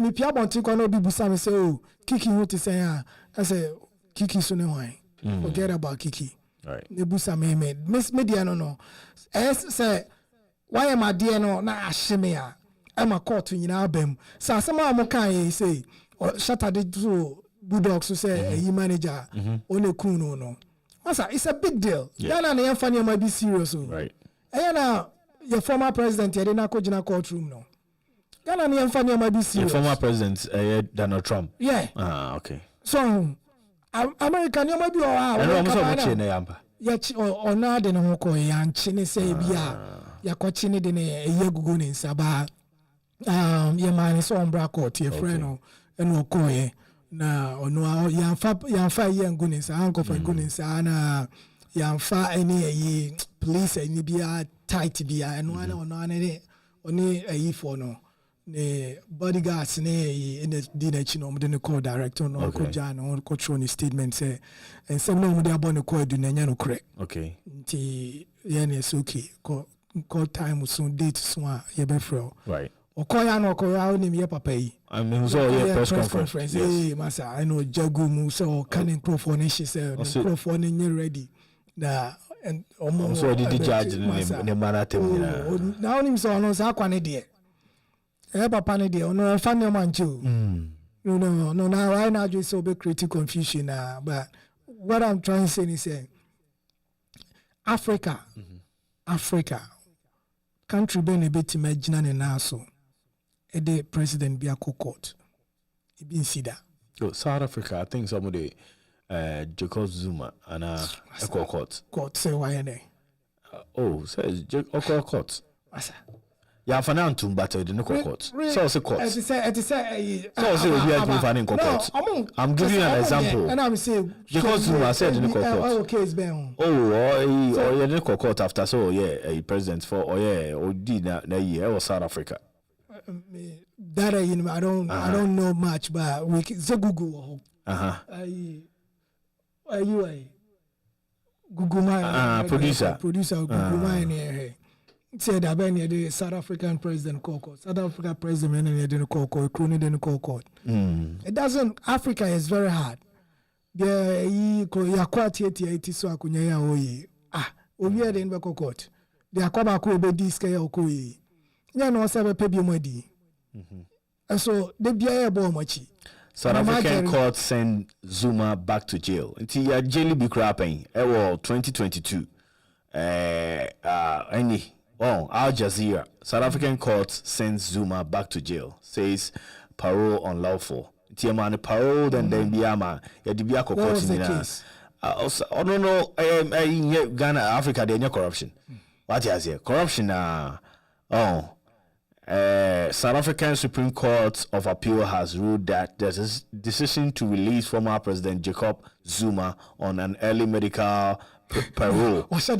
me pia bonti ko na obi busa me say, oh, Kiki who to say I say Kiki so ne why. Forget about Kiki. Right. Ne busa me miss media no say why am I there no na ahye a am a court nyina abem sa asema am kan say Shatta dey do Bulldog so say a manager on a kuno no. It's a big deal. Yana na yamfani might be serious. Right. Yana your former president he didn't go in courtroom no. Yana na yamfani might be serious. Your former president Donald Trump. Yeah. Ah, okay. So American you might be or na de no ko yan chine say bia ya ko chine de ne yegugo ne nsaba ye man so ombra court your friend no eno ko ye na ono yamfa yengu ne sa anko fa gu ne sa na yamfa any police any bia tight bia and one on any for no the bodyguards ne in the dinner chino the call director no ko jan or ko show statement say and some no dey abon ko do na nya no correct okay nti yes okay call time soon date so ye be frɛ right okoya no okoya oni me papa yi I mean so press conference yes masa I know jagu mu so can microphone she say microphone nye ready na and so did judge ne maratem now him so no sa kwa ne de papa ne de no fa ne man chu no now right now just so be create confusion but what I'm trying to say is Africa country be ne beti magina ne na so the president be a court e be sida South Africa I think some of the Jacob Zuma and a court say why ne says court yeah financial but the no court so court so say we are going for court I'm giving you an example and I'm saying Jacob Zuma said the no court case ben the court after so a president for or did na year or South Africa that I don't know much but we say Google Google my producer Google my said that the South African president called South Africa president didn't call court. It doesn't. Africa is very hard. The so akunya oye obi e den be court. The akwaba ko be disk ya okoye. Nya no se be pebi modi. So the bia e bo machi. South African court sent Zuma back to jail. Until ya jail be crapping. 2022. Al Jazeera. South African court sends Zuma back to jail. Says parole unlawful. Tiamani parole then biama. Ya dibia court in no. Ghana, Africa, there's no corruption. What is here? Corruption. South African Supreme Court of Appeal has ruled that the decision to release former President Jacob Zuma on an early medical parole was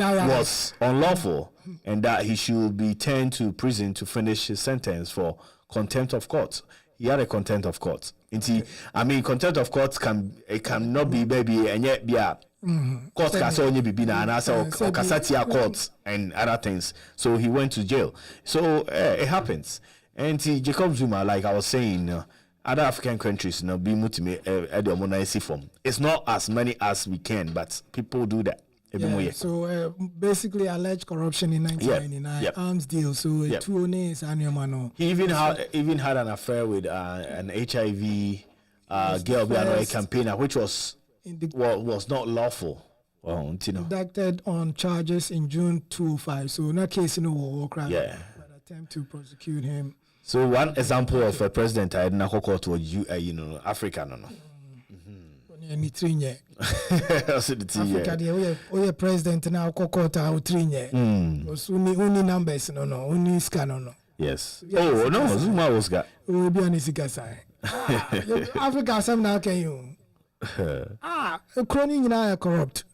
unlawful and that he should be turned to prison to finish his sentence for contempt of court. He had a contempt of court. I mean, contempt of court cannot be baby and yet be a court can say only be na and also kasatia court and other things. So he went to jail. So it happens. And Jacob Zuma, like I was saying, other African countries, be multi form. It's not as many as we can, but people do that. So basically alleged corruption in 1999 arms deal. So he even had an affair with an HIV girl campaigner, which was not lawful. Indicted on charges in June 2005. So no case in war crime. But attempt to prosecute him. So one example of a president I didn't court was Africa no. Africa the president now court out trinye. Only numbers no only scan no. Yes. No, Zuma was got. We be on Africa some now can you? Crony na corrupt.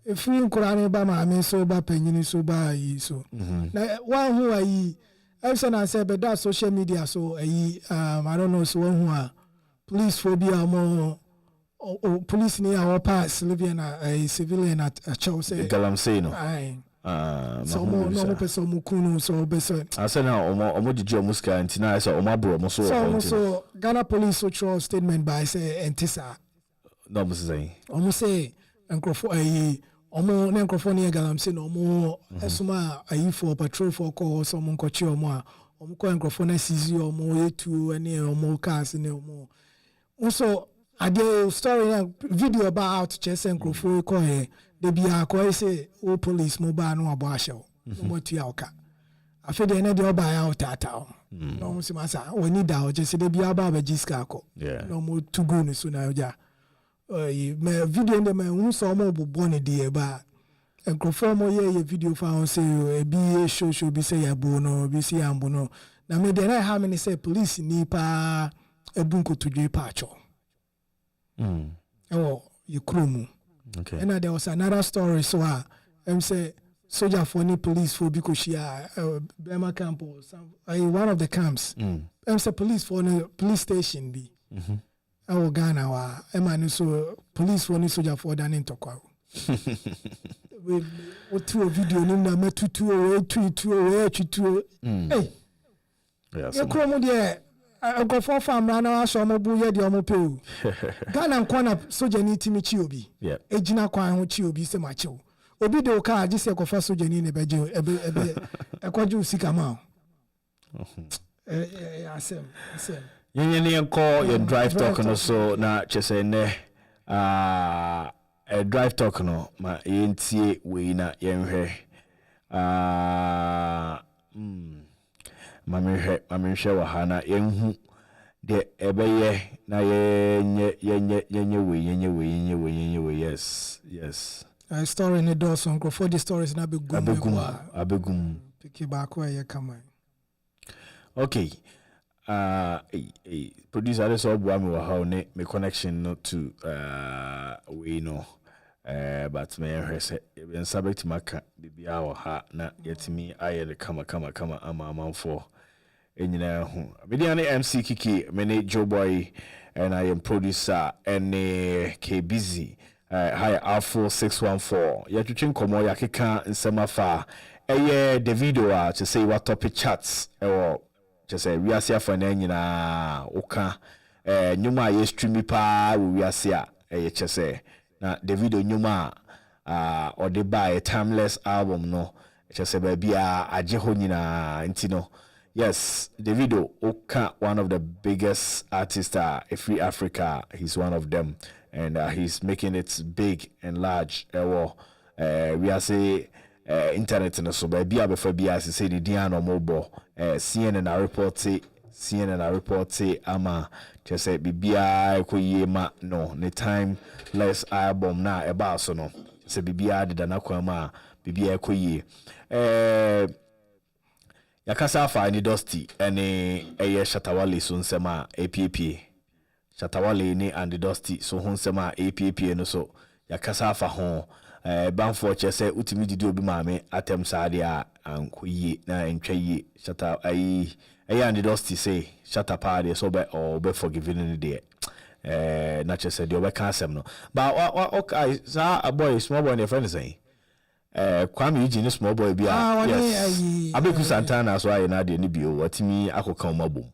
If we Quran ba ma me so ba penyin so ba yi so. Na one who ayi I said but that social media so I don't know so one who police phobia more police near our pass Libyan a civilian at a Chelsea. Galamsey no. So no person mukuno so beso. I said now omo did muska and tina so omo bro so Ghana police so throw statement by say entisa. No must say. Omo say enkrofo omo na enkrofo near Galamsey no omo esuma ayi for patrol for call so omo nkochi omo ko enkrofo na seize omo etu ene omo cars ne omo. Also the story video about chess and crofo ko he de bia ko say o police mobile no abo ahye mo tua oka afi de na de oba ya otata no mo si masa we need da o je se de bia ba jiska ko no mo tugu ni so na oja me video de me hu so mo bobo ne de ba en crofo mo ye video fa on say e bi show bi say ya bo no bi say ambo no na me de na ha me say police ni pa ebunko tudwe pa cho you krumu Okay. And there was another story so say soldier for any police for because she Burma camp or some one of the camps. Say police for the police station be. Our Ghana wa Emma so police for any soldier for than in Tokwa. We through a video nimna metutu or two. Hey. Yes. You come there. I go for farm now so mo bu ye de omo pe. Ghana nkwana soldier ni timi chi obi. Yeah. Ejina kwan ho chi obi se ma chi. Obi de oka agi se ko fa soldier ni ne beje ebe ekwaje usika ma. Asem. Yenye call your drive talk no so na chese ne a drive talk no ma yentie we na yenhwe mamehwe wa hana yenhu de ebeye na yenye we yes story in the door so for the stories na abegum pick back where you come. Okay. Producer this all boy me how ne me connection not to we know but me hwese even subject maka bibia wo ha na yetimi aye the kama amanfo enyina hu media ne MC Kiki me ne Joe Boy and I am producer and K busy hi Afro 614 yetwetwe komo yakeka nsemafa Davido to say what topic chats just say we are here for na oka nyuma ye stream pa we are here just say na Davido nyuma or the buy a timeless album no just say baby aje ho nyina ntino yes Davido oka one of the biggest artists free Africa, he's one of them and he's making it big and large we are say internet no so ba bia before bia say the dia no mobile CNN report ama just say bibia ekoyie ma no ne time less album na eba so no say bibia de na kwa ma bibia ekoyie yakasa fa ni Dusty ene Shatawale so nsema APP Shatawale ni and Dusty so ho nsema APP no so yakasa fa ho banfo che say utimi didi obi maame atem saade a ankoyi na entwayi shata ayi and Dusty say shata party so be forgiving in there na che say de obi ka asem no but okay sa a boy small boy ne friend say Kwame Eugene small boy bia yes Abeku Santana so ayi na de ni bio watimi akoka omabom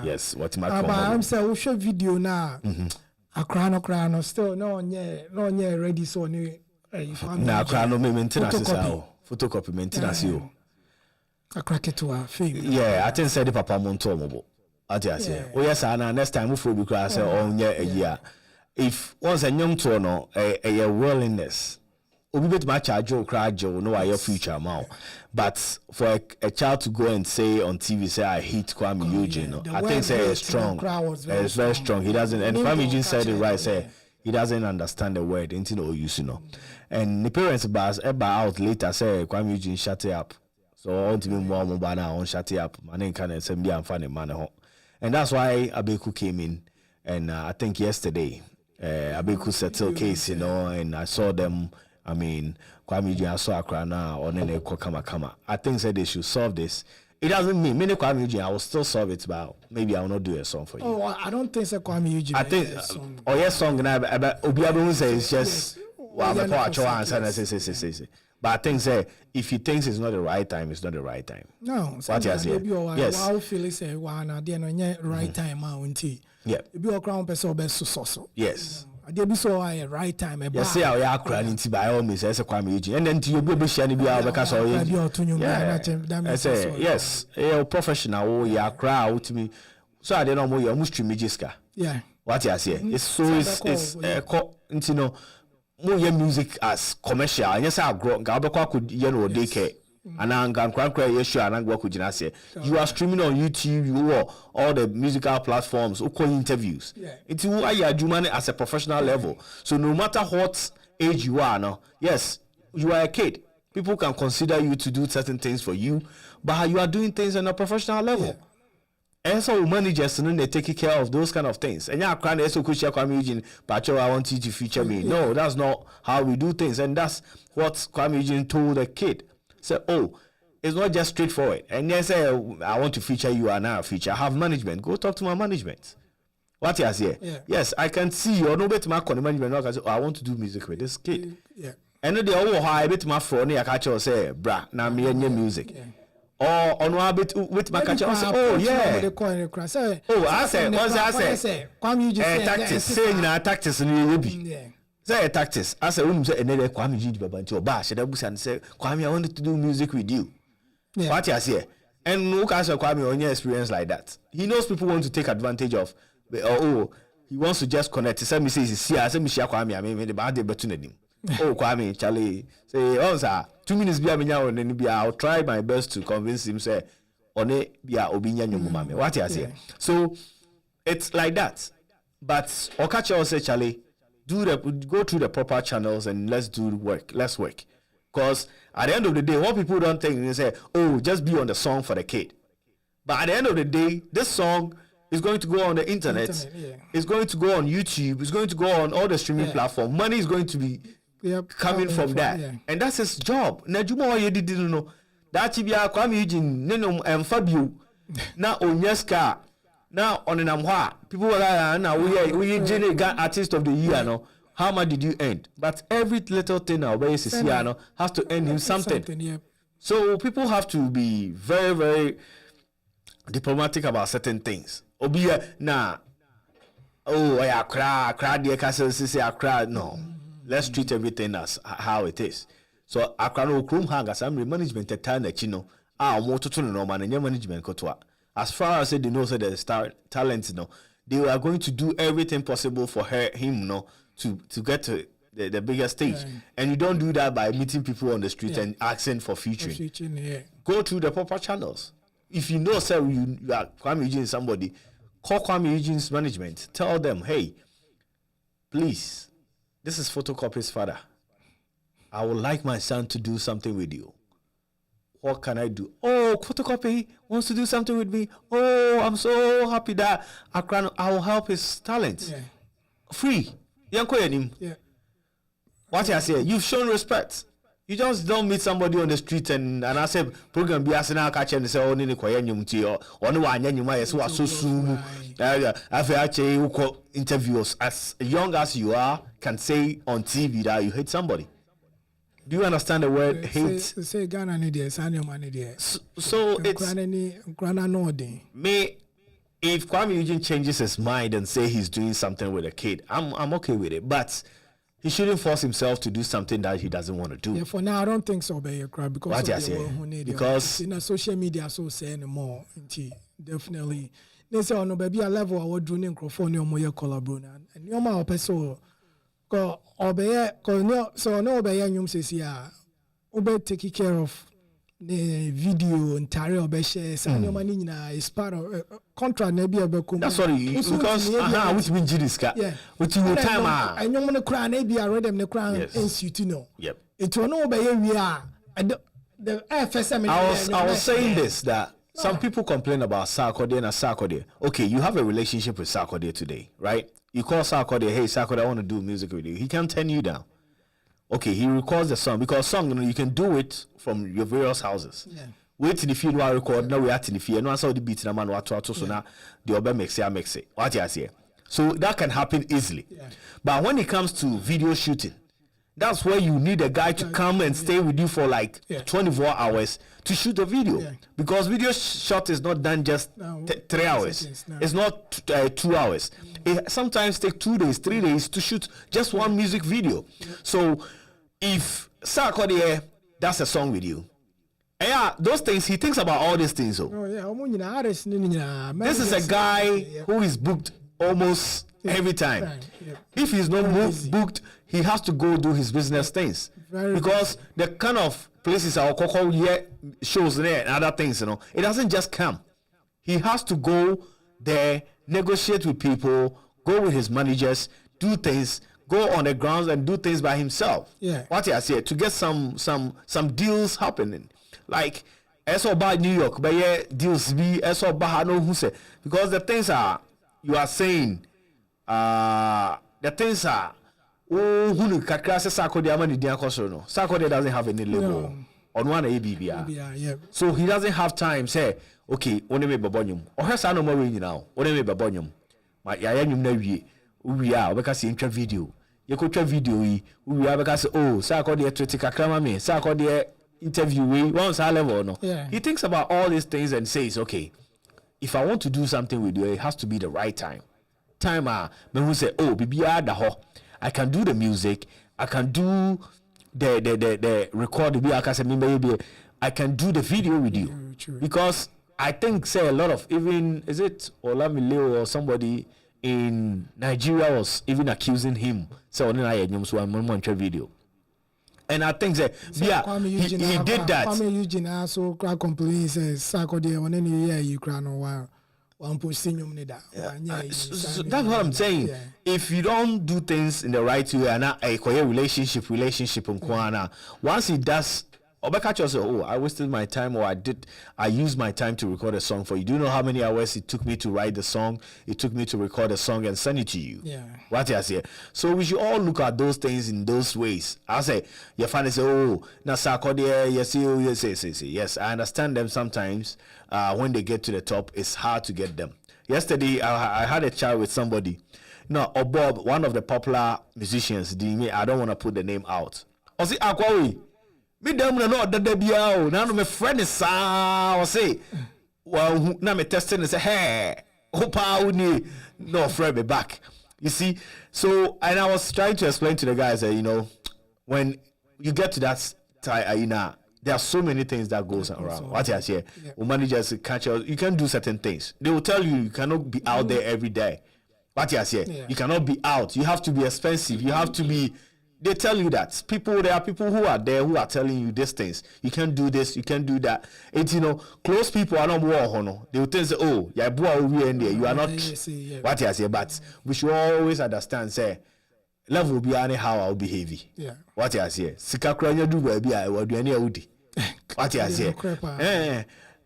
yes watimi akoka I'm say we show video na akra no still no nye ready so ni na akra no maintenance sao photocopy maintenance yo akra ketua fame yeah I think say the papa monto omobo ati ase o yes na next time we for be cry say onye a year if once a young to no a willingness obi bet ma charge o cry jo no your future amount but for a child to go and say on TV say I hate Kwame Eugene no I think say it's strong it's very strong he doesn't and Kwame Eugene said it right say he doesn't understand the word into no use you know and the parents bars out later say Kwame Eugene shut it up so on to me more na on shut it up man can say be am fan man ho and that's why Abeku came in and I think yesterday Abeku settled case you know and I saw them I mean, Kwame Eugene I saw Accra now or Nene Kama. I think that they should solve this. It doesn't mean many Kwame Eugene I will still solve it, but maybe I will not do a song for you. Oh, I don't think so. Kwame Eugene. I think song and Obiabu say it's just say. But I think say if he thinks it's not the right time, it's not the right time. No, what you say? Yes. I feel it's a right time out. Yeah. If you are crown person best so. Yes. I did so a right time. Yes, say I are crying by all means as a Kwame Eugene, and then to you be sharing be our because yes, a professional you are crowd to me. So I don't know more almost to me jiska. Yeah. What you say? It's so it's you know more music as commercial. And yes, I grow Gabakwa could daycare. And I'm going to you are streaming on YouTube, you are all the musical platforms, interviews. It's who are you doing as a professional level. So no matter what age you are now, yes, you are a kid. People can consider you to do certain things for you, but you are doing things on a professional level. And so managers and they take care of those kind of things. And yeah, crying so could share Kwame Eugene, but I want you to feature me. No, that's not how we do things. And that's what Kwame Eugene told the kid. Said, oh, it's not just straightforward. And they say, I want to feature you, and now feature. I have management. Go talk to my management. What you say? Yeah. Yes, I can see or no better my management. I say, oh, I want to do music with this kid. Yeah. And then they all high bit my phone. I catch you say, brah, now me and your music. Yeah. Or on one bit with my catch you say, oh yeah. Oh, I said, what's I say? Tactics. Say na tactics ni be. Say tactics. I said, say another Kwame Eugene Baba until bash. That was and say, Kwame, I wanted to do music with you. Yeah. What you say? And look at Kwame on your experience like that. He knows people want to take advantage of. Oh, he wants to just connect. He said, "Me say, see, I said, me share Kwame. I mean, the bad day better than him." Oh, Kwame, Charlie, say, "Oh, sir, 2 minutes be a minya on any be. I'll try my best to convince him. Say, on it be a obinya nyomumame. What you say? So it's like that. But Okacha also say, Charlie, go through the proper channels and let's do work. Let's work. Because at the end of the day, what people don't think is say, oh, just be on the song for the kid. But at the end of the day, this song is going to go on the internet. It's going to go on YouTube. It's going to go on all the streaming platforms. Money is going to be coming from that. And that's his job. Now, you didn't know that if you are Kwame Eugene, and Fabio, now Onyeska, now on an Amwa, people were like, now we artist of the year, no. How much did you earn? But every little thing now, where is Siano, has to earn him something. So people have to be very, very diplomatic about certain things. Obia na I cry dear castle say I cry. No, let's treat everything as how it is. So I cry no room hang as I'm management at time that you know more to no man and your management kotwa. As far as they know say the star talent, you know, they are going to do everything possible for him, you know, to get to the bigger stage. And you don't do that by meeting people on the street and asking for featuring. Go through the proper channels. If you know, sir, you are Kwame Eugene somebody, call Kwame Eugene's management. Tell them, hey, please, this is Photocopy's father. I would like my son to do something with you. What can I do? Oh, Photocopy wants to do something with me. Oh, I'm so happy that I will help his talent. Free. Yeah. What I say? You've shown respect. You just don't meet somebody on the street and I say program be asking catch and say oh ni ko yanyum ti or no wa nyanyuma yes wa so soon. Interviews as young as you are can say on TV that you hate somebody. Do you understand the word hate? Say Ghana need there, Sanyo man there. So it's me. If Kwame Eugene changes his mind and say he's doing something with a kid, I'm okay with it. But he shouldn't force himself to do something that he doesn't want to do. Yeah, for now I don't think so, but because in a social media so say anymore. Definitely. They say no baby a level I would do microphone or more collaborate and your ma person go obey so no obey nyum says yeah obey take care of the video entire obey share san your money is part of contract na bia be come. That's sorry because which mean jidiska with your time and you want to cry na bia read them the crown institute no. Yep. It will no obey we are the FSM. I was saying this that some people complain about Sarkodie and Sarkodie. Okay, you have a relationship with Sarkodie today, right? You call Sarkodie, hey Sarkodie, I want to do music with you. He can turn you down. Okay, he records the song because song you can do it from your various houses. Yeah. Wait till the field while record. Now we are in the field. No one saw the beat. No man what so now the other makes it. What you say? So that can happen easily. Yeah. But when it comes to video shooting, that's where you need a guy to come and stay with you for like 24 hours to shoot a video. Yeah. Because video shot is not done just 3 hours. No. It's not 2 hours. It sometimes takes 2 days, 3 days to shoot just one music video. Yeah. So if Sarkodie does a song with you, yeah, those things, he thinks about all these things. So. This is a guy who is booked almost every time. Yeah. If he's not booked, he has to go do his business things. Because the kind of places our Coco shows there and other things, you know, it doesn't just come. He has to go there, negotiate with people, go with his managers, do things, go on the grounds and do things by himself. Yeah. What I say to get some deals happening. Like As about New York, but yeah, deals be as about no who say because the things are you are saying, the things are oh who kakra se Sarkodie amani dia koso no. Sarkodie doesn't have any label on one ABBR. Yeah. So he doesn't have time say okay, only me babonyum. Or has no more now. Only me babonyum. My yayanyum na wie. We are because you video. You could try video we are because oh Sarkodie to take kakra me. Sarkodie interview we once high level no. Yeah. He thinks about all these things and says okay, if I want to do something with you, it has to be the right time. Time me who say oh bibia da ho. I can do the music, I can do the record I can do the video with you. True. Because I think say a lot of even is it Olamileo or somebody in Nigeria was even accusing him so video. And I think that he did that. Kwame Eugene also complain says Sarkodie on any year you cry no while. So that's what I'm saying. Yeah. If you don't do things in the right way and a relationship once he does oh, I wasted my time or I used my time to record a song for you. Do you know how many hours it took me to write the song? It took me to record a song and send it to you. Yeah. What I say? So we should all look at those things in those ways. I say, your fan say, oh, na Sarkodie, yes, I understand them sometimes. When they get to the top, it's hard to get them. Yesterday, I had a chat with somebody. No, or Bob, one of the popular musicians. I don't want to put the name out. I say, Akwawi. Me dem no dada bia o na no me friend is o say well na me testing and say hey opa uni no friend me back, you see. So and I was trying to explain to the guys that you know when you get to that time there are so many things that goes around. What I say, managers catch you, you can do certain things. They will tell you cannot be out there every day. What I say, you cannot be out, you have to be expensive, you have to be. They tell you that there are people who are there who are telling you these things. You can't do this, you can't do that. It's close people are not more. They will tell you, oh, you are not what I say. But we should always understand, say, level will be anyhow I'll be heavy. Yeah. What I say. Sikakranya do baby, I will do any udi. What I say.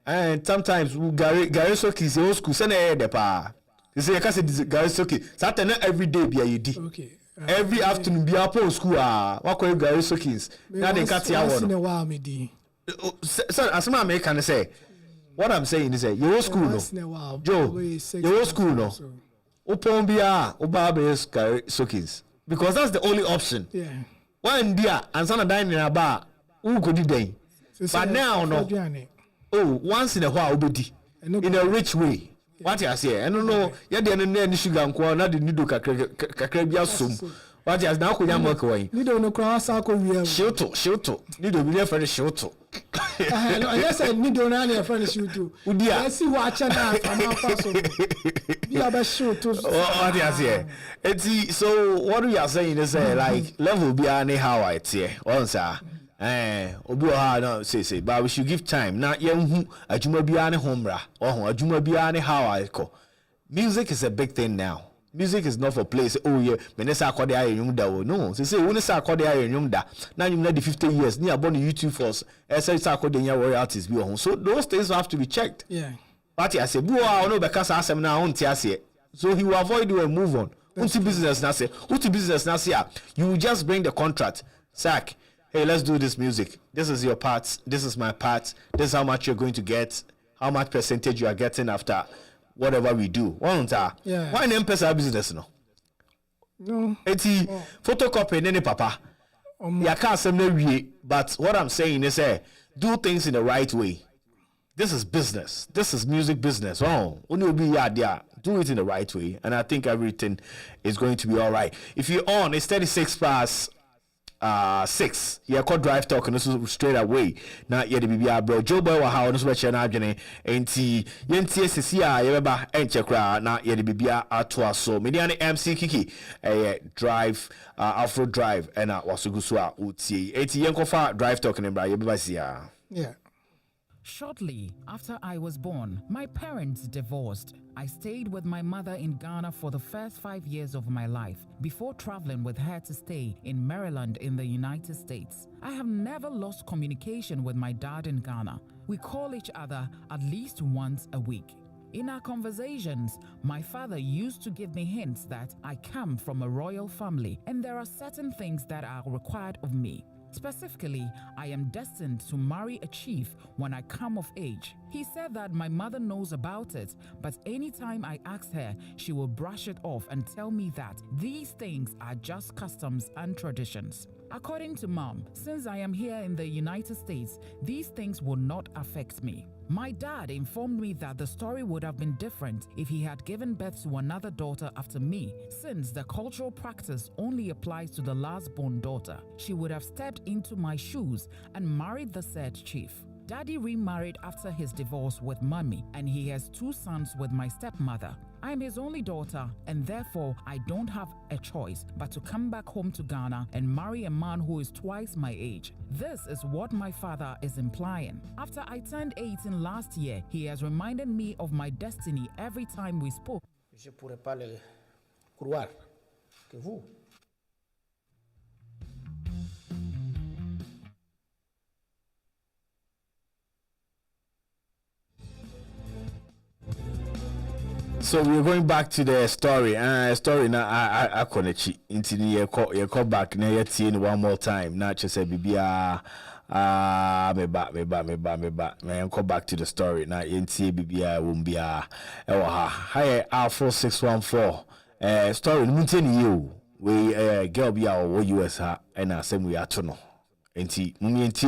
And sometimes Gary Soki is old school, send a the pa. You say, I can't say Gary Soki. Saturday every day be a D. Okay. Every afternoon be up on school what call you Gary Sokins now they cut you out so as my make can say what I'm saying is your school no Joe your school no open bia oba Gary Sokins because that's the only option. Yeah. One dia and son dining about who could do but now no once in a while obedi in a rich way. What I say, I don't know. You didn't know any sugar and corn. Not the needle kakrebia sum. What I now could work away. You don't know cross alcohol. Shoto. You don't be for the shoto. Yes, I need to know your friend shoot. I see what I'm what I say. It's so what we are saying is like level be anyhow I say. Once obi no say but we should give time na yenhu adwuma bia ne homra adwuma bia ne how I call. Music is a big thing now. Music is not for place. Oh yeah, me say akode ayun da wo. No, say we say akode ayun da. Na you na the 50 years ni abon YouTube force. Say akode nya warrior artists bi ho. So those things have to be checked. Yeah. What I say, bu no be kasa asem na on ti ase. So he will avoid you and move on. Unti business na say, you will just bring the contract. Sack. Hey, let's do this music. This is your part. This is my part. This is how much you're going to get. How much percentage you are getting after whatever we do. Yeah. Why name personal business no? No. Eti photocopy nene papa. Ya can't say no way. But what I'm saying is, do things in the right way. This is business. This is music business. Only be there. Do it in the right way, and I think everything is going to be all right. If you're on, it's 36 past 6. Yeah, call drive talk and this is straight away. Not yet the BBR bro. Joe Boy wa how no so che na adwene enti yenti esisi a ye beba enche kra na yet the BBR ato aso. Mediane MC Kiki drive Afro drive and wasugusu a utie. Enti yenkofa drive talk ne bra ye beba sia. Yeah. Shortly after I was born, my parents divorced. I stayed with my mother in Ghana for the first 5 years of my life before traveling with her to stay in Maryland in the United States. I have never lost communication with my dad in Ghana. We call each other at least once a week. In our conversations, my father used to give me hints that I come from a royal family and there are certain things that are required of me. Specifically, I am destined to marry a chief when I come of age. He said that my mother knows about it, but anytime I ask her, she will brush it off and tell me that these things are just customs and traditions. According to Mom, since I am here in the United States, these things will not affect me. My dad informed me that the story would have been different if he had given birth to another daughter after me, since the cultural practice only applies to the last-born daughter. She would have stepped into my shoes and married the said chief. Daddy remarried after his divorce with Mommy, and he has 2 sons with my stepmother. I'm his only daughter, and therefore I don't have a choice but to come back home to Ghana and marry a man who is twice my age. This is what my father is implying. After I turned 18 last year, he has reminded me of my destiny every time we spoke. Je pourrais pas le croire que vous. So we're going back to the story. Story now I connect into the call back now yet one more time. Not just say bibia me back. Man, call back to the story. Now NTA bibia won't be hi Afro 614. Story muntin you. We girl be our US and I say we are to know. NT mumi NT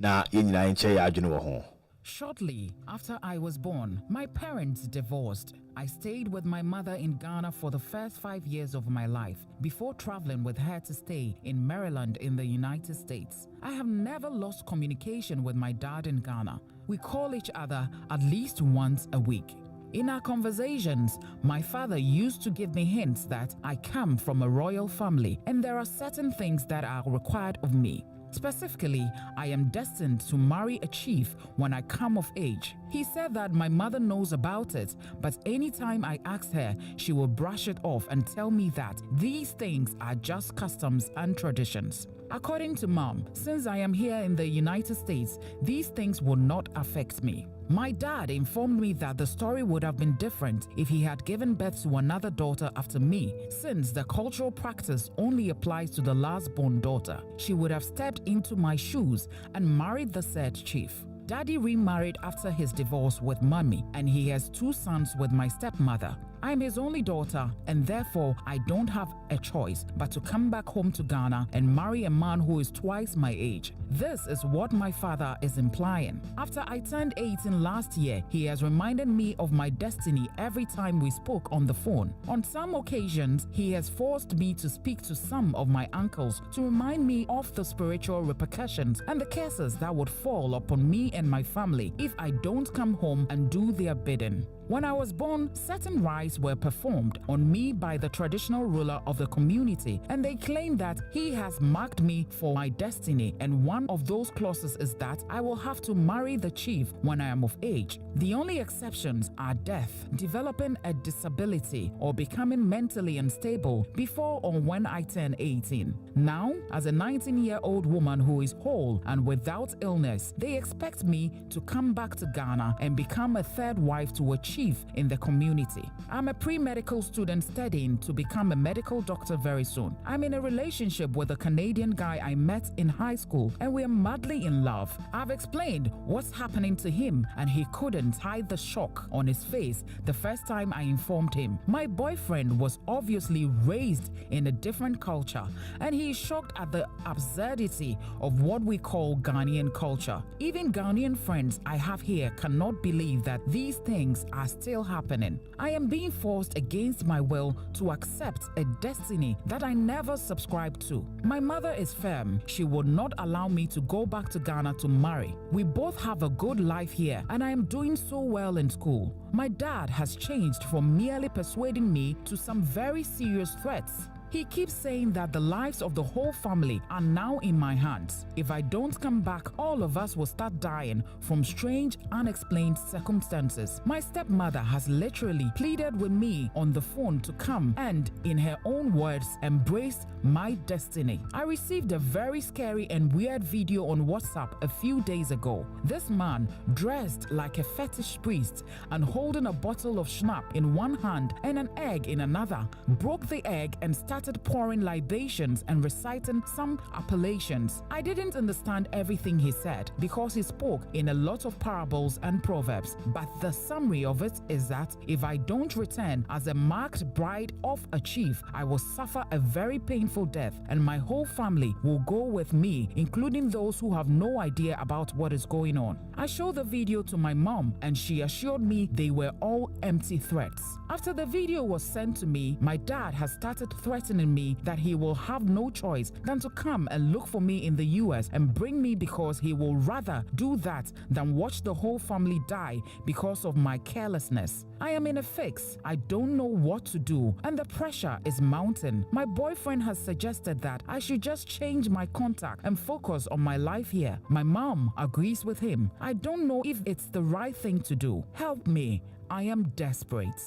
na yenina enche ya adwene wo ho. Shortly after I was born, my parents divorced. I stayed with my mother in Ghana for the first 5 years of my life before traveling with her to stay in Maryland in the United States. I have never lost communication with my dad in Ghana. We call each other at least once a week. In our conversations, my father used to give me hints that I come from a royal family and there are certain things that are required of me. Specifically, I am destined to marry a chief when I come of age. He said that my mother knows about it, but anytime I ask her, she will brush it off and tell me that these things are just customs and traditions. According to Mom, since I am here in the United States, these things will not affect me. My dad informed me that the story would have been different if he had given birth to another daughter after me, since the cultural practice only applies to the last-born daughter. She would have stepped into my shoes and married the said chief. Daddy remarried after his divorce with Mommy, and he has 2 sons with my stepmother. I'm his only daughter, and therefore I don't have a choice but to come back home to Ghana and marry a man who is twice my age. This is what my father is implying. After I turned 18 last year, he has reminded me of my destiny every time we spoke on the phone. On some occasions, he has forced me to speak to some of my uncles to remind me of the spiritual repercussions and the curses that would fall upon me and my family if I don't come home and do their bidding. When I was born, certain rites were performed on me by the traditional ruler of the community, and they claim that he has marked me for my destiny, and one of those clauses is that I will have to marry the chief when I am of age. The only exceptions are death, developing a disability, or becoming mentally unstable before or when I turn 18. Now, as a 19-year-old woman who is whole and without illness, they expect me to come back to Ghana and become a third wife to a chief in the community. I'm a pre-medical student studying to become a medical doctor very soon. I'm in a relationship with a Canadian guy I met in high school, and we're madly in love. I've explained what's happening to him, and he couldn't hide the shock on his face the first time I informed him. My boyfriend was obviously raised in a different culture, and he is shocked at the absurdity of what we call Ghanaian culture. Even Ghanaian friends I have here cannot believe that these things are still happening. I am being forced against my will to accept a destiny that I never subscribed to. My mother is firm. She would not allow me to go back to Ghana to marry. We both have a good life here, and I am doing so well in school. My dad has changed from merely persuading me to some very serious threats. He keeps saying that the lives of the whole family are now in my hands. If I don't come back, all of us will start dying from strange, unexplained circumstances. My stepmother has literally pleaded with me on the phone to come and, in her own words, embrace my destiny. I received a very scary and weird video on WhatsApp a few days ago. This man, dressed like a fetish priest and holding a bottle of schnapps in one hand and an egg in another, broke the egg and started pouring libations and reciting some appellations. I didn't understand everything he said because he spoke in a lot of parables and proverbs, but the summary of it is that if I don't return as a marked bride of a chief, I will suffer a very painful death and my whole family will go with me, including those who have no idea about what is going on. I showed the video to my mom and she assured me they were all empty threats. After the video was sent to me, my dad has started threatening me that he will have no choice than to come and look for me in the US and bring me because he will rather do that than watch the whole family die because of my carelessness. I am in a fix. I don't know what to do and the pressure is mounting. My boyfriend has suggested that I should just change my contact and focus on my life here. My mom agrees with him. I don't know if it's the right thing to do. Help me. I am desperate.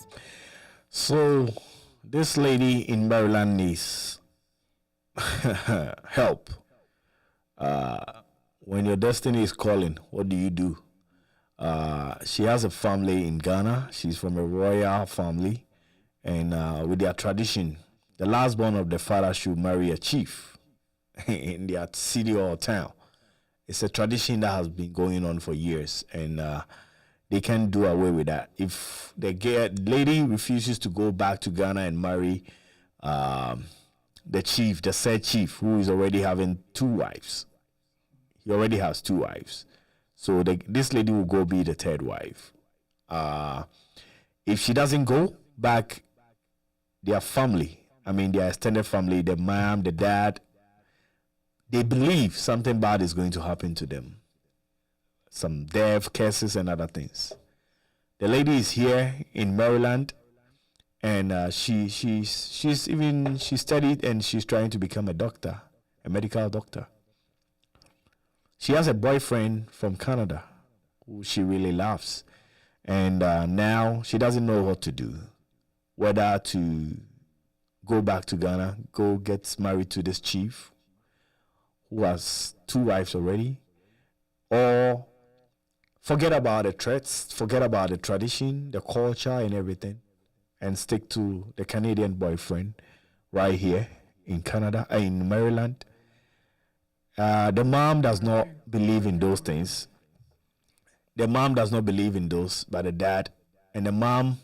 So, this lady in Maryland needs help. When your destiny is calling, what do you do? She has a family in Ghana. She's from a royal family. And with their tradition, the last born of the father should marry a chief in their city or town. It's a tradition that has been going on for years. And they can't do away with that. If the lady refuses to go back to Ghana and marry the chief, the said chief, who is already having 2 wives. He already has 2 wives. So this lady will go be the 3rd wife. If she doesn't go back, their family, their extended family, the mom, the dad, they believe something bad is going to happen to them. Some death, curses, and other things. The lady is here in Maryland, and she studied and she's trying to become a doctor, a medical doctor. She has a boyfriend from Canada who she really loves, and now she doesn't know what to do, whether to go back to Ghana, go get married to this chief who has 2 wives already, or forget about the threats, forget about the tradition, the culture, and everything, and stick to the Canadian boyfriend right here in Canada, in Maryland. The mom does not believe in those things. The mom does not believe in those, but the dad, and the mom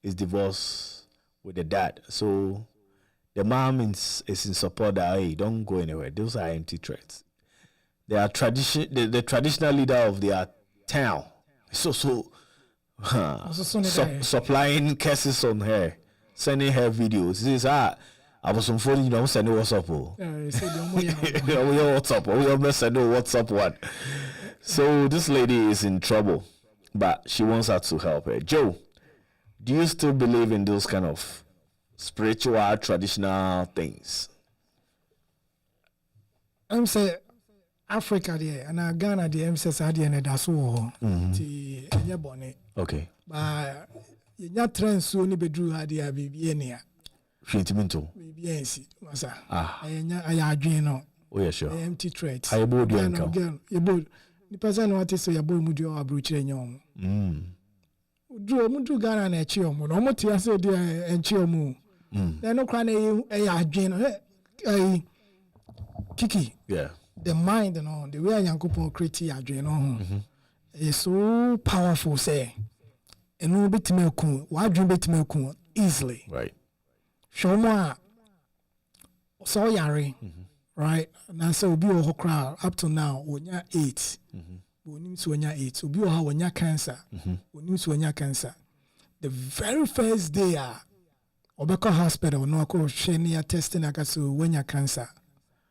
is divorced with the dad. So the mom is in support that, hey, don't go anywhere. Those are empty threats. They are the traditional leader of their town. Supplying curses on her, sending her videos. She says, I was on phone, sending WhatsApp. WhatsApp one. So this lady is in trouble, but she wants her to help her. Joe, do you still believe in those kind of spiritual, traditional things? I'm saying Africa there and Ghana there, I'm saying that's all. Okay. But you're not trying to be bedroom idea, baby, any. Shintiminto. Yes, massa. Ah. I dream. Oh, yeah, sure. Empty threats. I board you uncle. You board. The person what is so your boy mudio abruche nyom. Mudu Ghana na chiom. No mo ti ase de enchiom. Then no kra na dream. Kiki. Yeah. The mind and all the way Yankopon create your dream is so powerful, say. And no bit me kun, why dream bit me kun easily. Right. Show more so yari, right? Now so be a crowd up to now when you're 8. When you're 8, so be when you're cancer. When you're cancer. The very first day Obeko hospital no ko shenia testing akaso when you're cancer.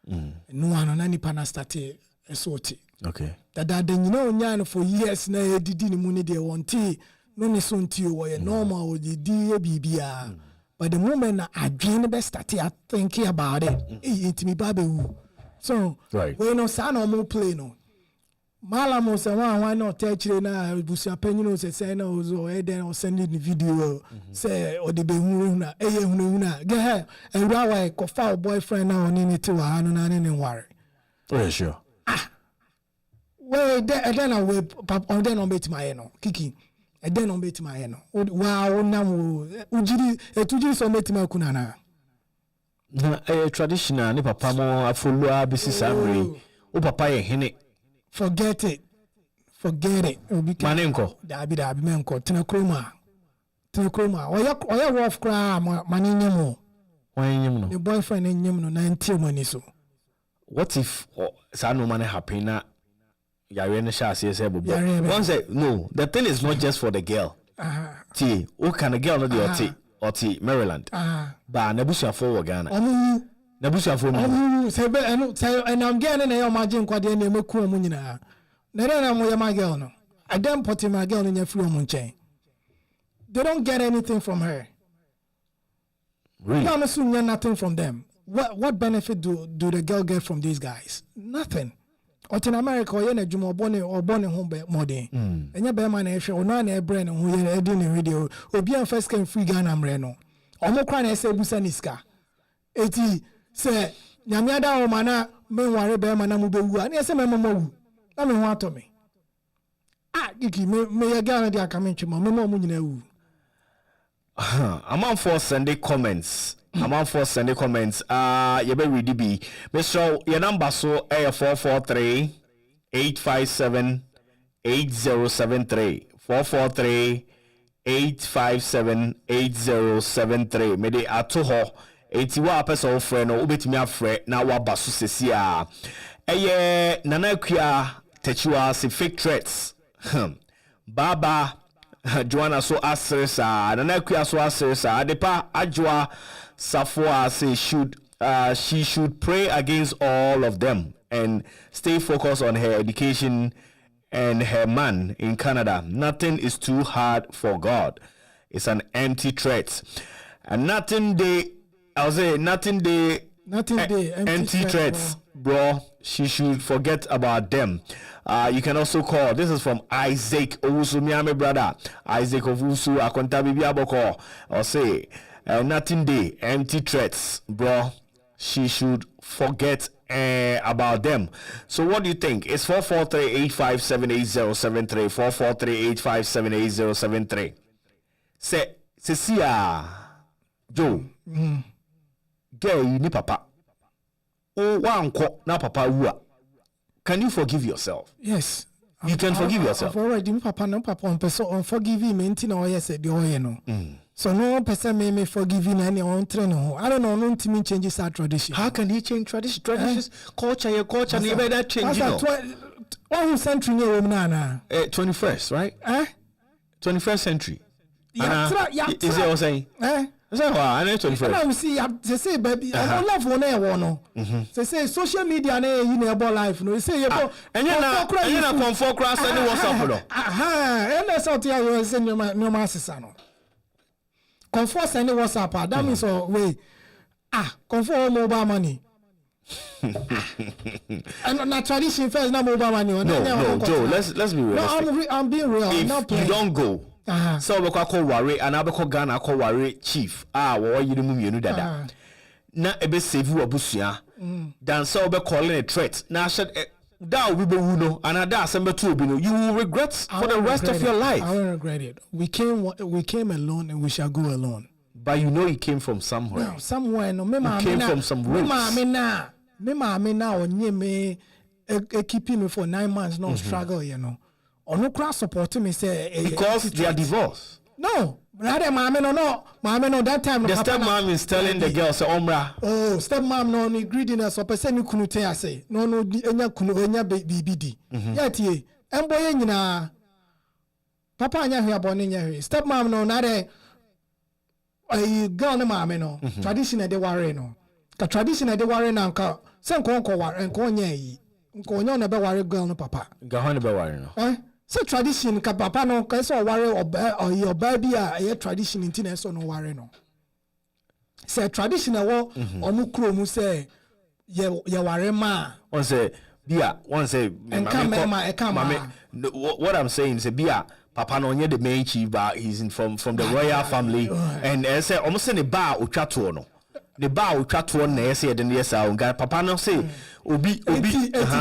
No one any pana started a sortie. Okay. That nyano for years na didi ni muni de wonti no ne sonti o ye normal o di bibia but the moment I dream the best thinking about it, it me baby. So right. We no sa no more play no. Malamo say why not touch na busia penino say na ozo e den o send the video say o de be hunu na e ye hunu na get her and why ko fa boyfriend na oni ni ti wa hanu na ne worry. Oh sure. Well then I will papa on then on bet my no kiki e den on bet my no wow na mo ujiri etujiri so bet my kunana na traditional ni papa mo afolo abisi samre o papa ye hene. Forget it. Manenko. Dabi menko. Tina kroma. Oya rough cry maninyemo. Wanyemo. The boyfriend nyemo na until money so. What if sa no man happy na yare na sha say bobo. One say no, the thing is not just for the girl. T, o can the girl no the oti Maryland. Ba na busuafo wo Ghana. Na busuafo no. Say and I'm getting na imagine kwade na meku mu nyina. Na mo ya my girl no. I don't put my girl in your free omu nchen. They don't get anything from her. Really? No, nothing from them. What benefit do the girl get from these guys? Nothing. Or in America, or na juma born home more than. And your bear man, if you're not a brain who you're doing radio, or be on first came free Ghana Reno. Or more crying, I say, Busaniska. Eti say, Yamiada or mana, men worry bear man, Mubu, and yes, a memo. I mean, what to me? Kiki, may a Ghana, they are coming to my memo. I'm on for Sunday comments. You be ready be. Mr. Your number so 443 857 8073 443 857 8073. Me de ato ho 81 person friend no ubetimi afre na wa baso sesia. Nana Kuya techiwa se fake threats. Baba Joanna so asresa Nana Kuya so asresa adepa ajwa Safwa say she should pray against all of them and stay focused on her education and her man in Canada. Nothing is too hard for God. It's an empty threat. And empty threats, bro. She should forget about them. You can also call. This is from Isaac Owusu, Miami brother. Isaac Owusu, Akonta Bibi Aboko. Or say, nothing day, empty threats, bro. She should forget about them. So what do you think? It's 443-857-8073. 443-857-8073. Say, Cecilia, Joe, girl, you need papa. Oh, one na papa wua. Can you forgive yourself? Yes. You can forgive yourself. I've already papa no papa on person on forgiving me no yes the no. So no person may forgive you any on train. I don't know no to changes our tradition. How can he change tradition? Traditions, culture, your culture, never that change. One century near na 21st, right? 21st century. Yeah, is it all saying? Say why? 21st. I see. They say, baby, I don't love one air one. They say social media na you know about life. No, they say you go. And you're not comfort cross any WhatsApp no. And that's out here. You send your no sister no. Comfort any WhatsApp. That means way. Comfort mobile money. And na tradition first na mobile money. No, Joe. Let's be real. No, I'm being real. If you don't go. So we call worry and I call Ghana call worry chief. What you do you dada. Na ebe save you abusia. Dan so be calling a threat. Na said that we be uno and that sembe two be no. You will regret for the rest of your life. I will regret it. We came alone and we shall go alone. But you know you came from somewhere. No, somewhere no. You came from some roots. Me onye me keeping me for 9 months no struggle you know. No cross supporting me say because they are divorced. No, rather mama no that time the stepmom is telling the girl say omra. Oh, stepmom no ni greediness or person you kunu te ase. No enya kunu enya bibidi. Yatie. Emboye nyina papa anya hwe abone nya hwe. Stepmom no na de girl no mama no. Tradition de ware no. Ka tradition de ware na nka se nko ware nko nya yi. Nko nya na be ware girl no papa. Ga ho ne be ware no. So tradition ka papa no ka so ware or your baby a tradition inti na so no ware no. say traditional wo omu kro mu say ye ware ma one say bia one say what I'm saying is bia papa no onye the main chief but he's from the royal family and say almost say the bar otwato no the bar otwato na say the yes papa no say obi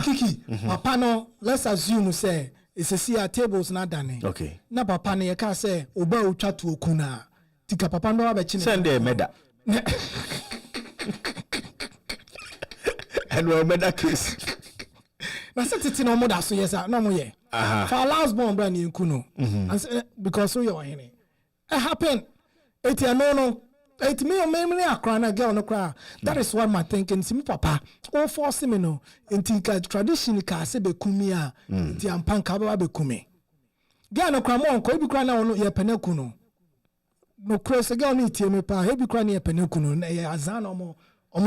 kiki papa no let's assume say it's a see tables na dane okay na papa no ye ka say oba otwato kuna tika papa no abechi ne send the meda and we made that case na say titi no mo da so yes no mo ye for last born brand in kuno and because so you hene it happen it no it me memory akra na girl no cry that is what my thinking sim papa all force me no intika tradition ka se be kumi a ti ampanka ba kumi girl no cry mo ko bi cry na no ye peneku no cross girl no tie me pa he bi cry na ye peneku no na ye azan omo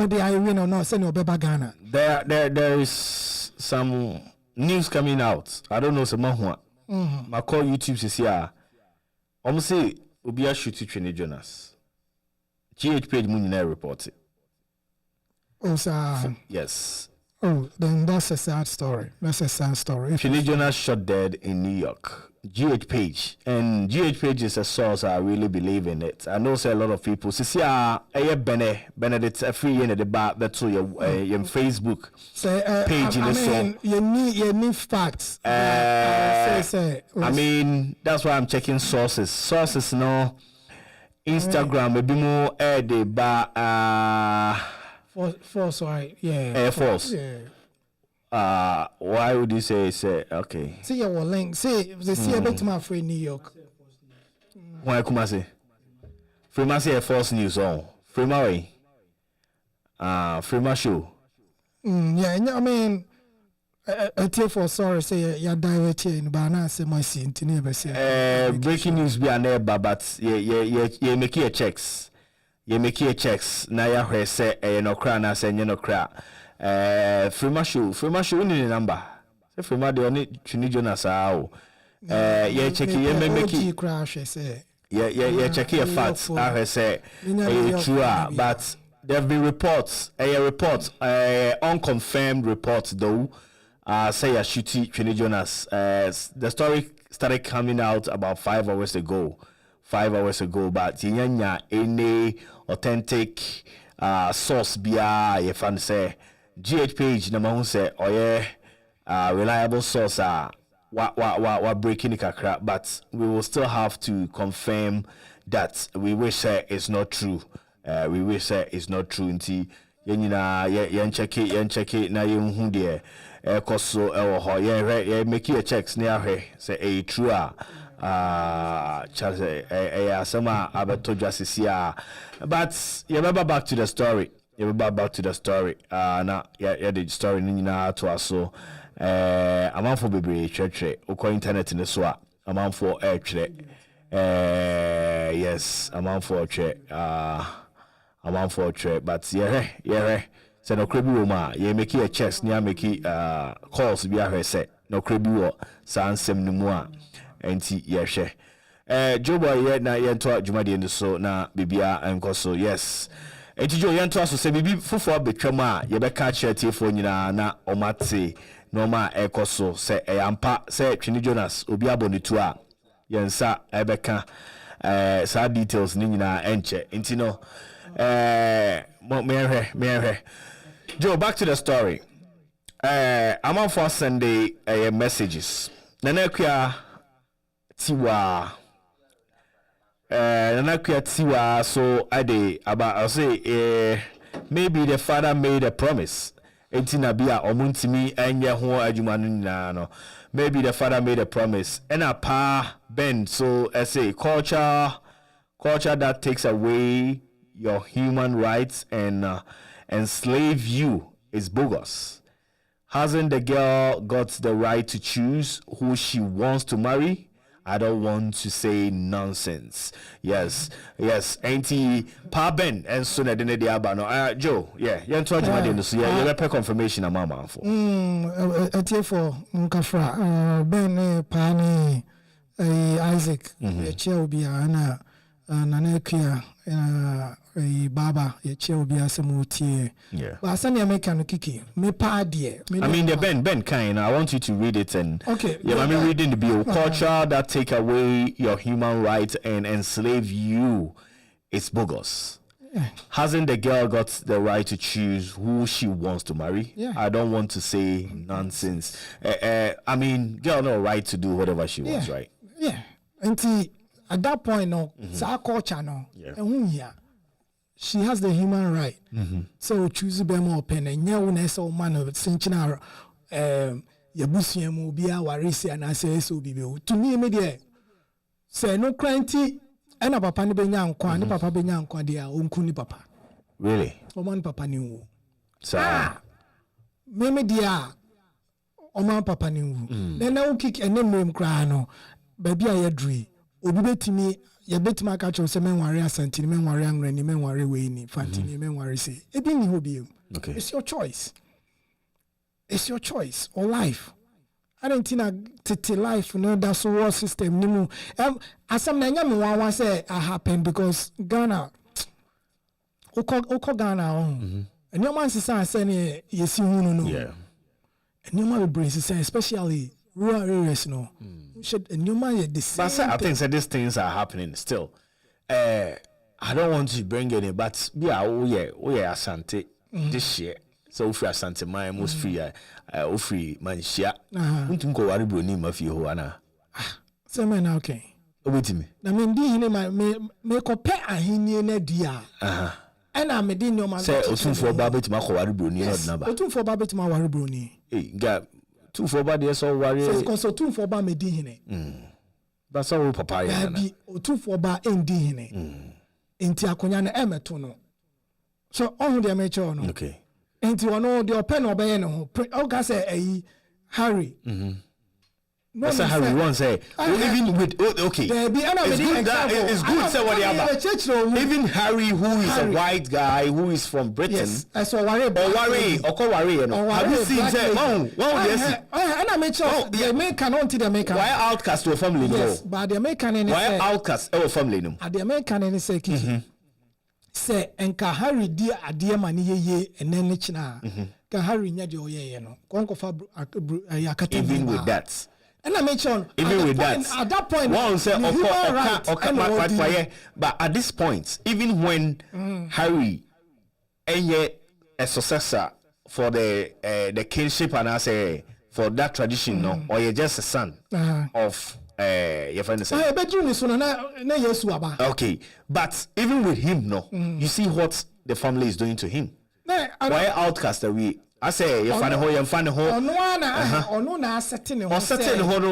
de ayi no se no beba Ghana there is some news coming out. I don't know some who my call YouTube says here. Say obi a shoot Trini Jonas. GH page munina report it. Oh sir. Yes. Oh, then that's a sad story. Trini Jonas shot dead in New York. GH page and GH page is a source I really believe in it. I know say a lot of people see Benedict free in the bar that's your Facebook page in the song. You need facts. I mean that's why I'm checking sources no Instagram maybe more the bar false right false. Yeah. Why would you say okay? See your link. See about my friend New York. Why come I say? Frema say false news on. Frema way. Frema show. Yeah, I mean, I tell for sorry say you direct in but now say my sin to never say. Breaking news be an eba but you make your checks. You make your checks. Now you say you no cry na say you no cry. Frema show in the number. Say Frema the only Trini Jonas yeah check you make it crash say. Yeah check your facts. I say true but there have been reports unconfirmed reports though say a shooty Trini Jonas the story started coming out about 5 hours ago but yanya any authentic source bia you fan say GH page na mahu say reliable source wa breaking the kakra but we will still have to confirm that we wish say it's not true nti yenina yen check it na yen hu de koso ho yen make your checks na ahwe say true Charles asama abeto dwasisia but you remember back to the story na the story nyina to aso amanfo bebre twetwe ukọ internet ne so a amanfo twere yes amanfo twere but yeah say no krebi wo ma ye make your checks near make calls bi ahwe say no krebi wo sansem ne mu a enti yehwe Jobo ye na ye to adwumade ne so na bibia enkoso yes enti jo ye to aso se bibi fofo betwam a ye be ka chiatifo nyina na omate no ma ekoso se eyampa se Trini Jonas obi abonitu a yensa ebeka sa details ni nyina enche enti no me Joe, back to the story. I'm on for Sunday messages. Nanakua Tiwa. So I'll say maybe the father made a promise. Etina bia omuntimi enye ho adwumanu nyina no. Maybe the father made a promise. And a pa Ben, so I say culture that takes away your human rights and enslave you is bogus. Hasn't the girl got the right to choose who she wants to marry? I don't want to say nonsense. Yes. Auntie Pa Ben and so na de aba no. Joe, yeah. You told you so yeah, you confirmation mama for. For nkafra Ben Pa ni Isaac. Che obi ana nana kia baba ye che obi asemu tie. Yeah. But asani American kiki me pa die. I mean the Ben kind. I want you to read it and okay. Yeah, I mean reading the bill. Culture that take away your human rights and enslave you is bogus. Yeah. Hasn't the girl got the right to choose who she wants to marry? Yeah. I don't want to say nonsense. I mean, girl no right to do whatever she wants, right? Yeah. And at that point, no, sa culture no, she has the human right. So choose be more open and yeah, when I saw man of Sinchina, Yabusiamu be our race and I say so be to me immediate. Say no cranty. And papa ni benya nkwa ni papa benya nkwa dia onku ni papa. Really? Oman papa ni wu. So Meme dia oman papa ni wu. Then na ukiki enemrem kra no. Baby a yadri. Obi betimi ye betimi aka cho se menware asantini menware angrani menware we ni fantini menware say. Ebi ni hobi. Okay. It's your choice. It's your choice or life. I don't think tete life, that's the war system. Nimu. Asam na nyame wan say I happen because Ghana. Oko Ghana on. And your man say say yesi hunu no. Yeah. And your man brain say especially rural areas no. Should and your man the same. But I think that these things are happening still. I don't want to bring any, but yeah, oh yeah, Asante this year. So if you are Santa Maya, most free, free manshia. Untum ko wari broni mafi ho ana. So man okay. Wait me. Na me ndi hine me ko pe ahini na dia. Ana me di no man. Say otumfo ba betima ko wari broni na ba. Otumfo ba betima wari broni. Ga tumfo ba de so wari. Say because otumfo ba me di hine. That's all papa ya na. Bi otumfo ba endi hine. Enti akonya na emeto no. So on the me cho no. Okay. Enti ono de open obey no o ka say Harry no say Harry one say even with okay it's good say what they even Harry who is a white guy who is from Britain yes I saw worry you know have you seen say yes and I make sure the American not the American why outcast to family no yes but the American in why outcast our family no the American in say kiki say enka Harry di ade ma ne yeye enene china ka Harry nya de oyeye no konko fa yakata even with that and I mention even with that at that point one say okay but at this point even when Harry a successor for the kingship and I say for that tradition no or you're just a son of your friend say okay but even with him no you see what the family is doing to him why outcast are we I say you find ho ono na setting ho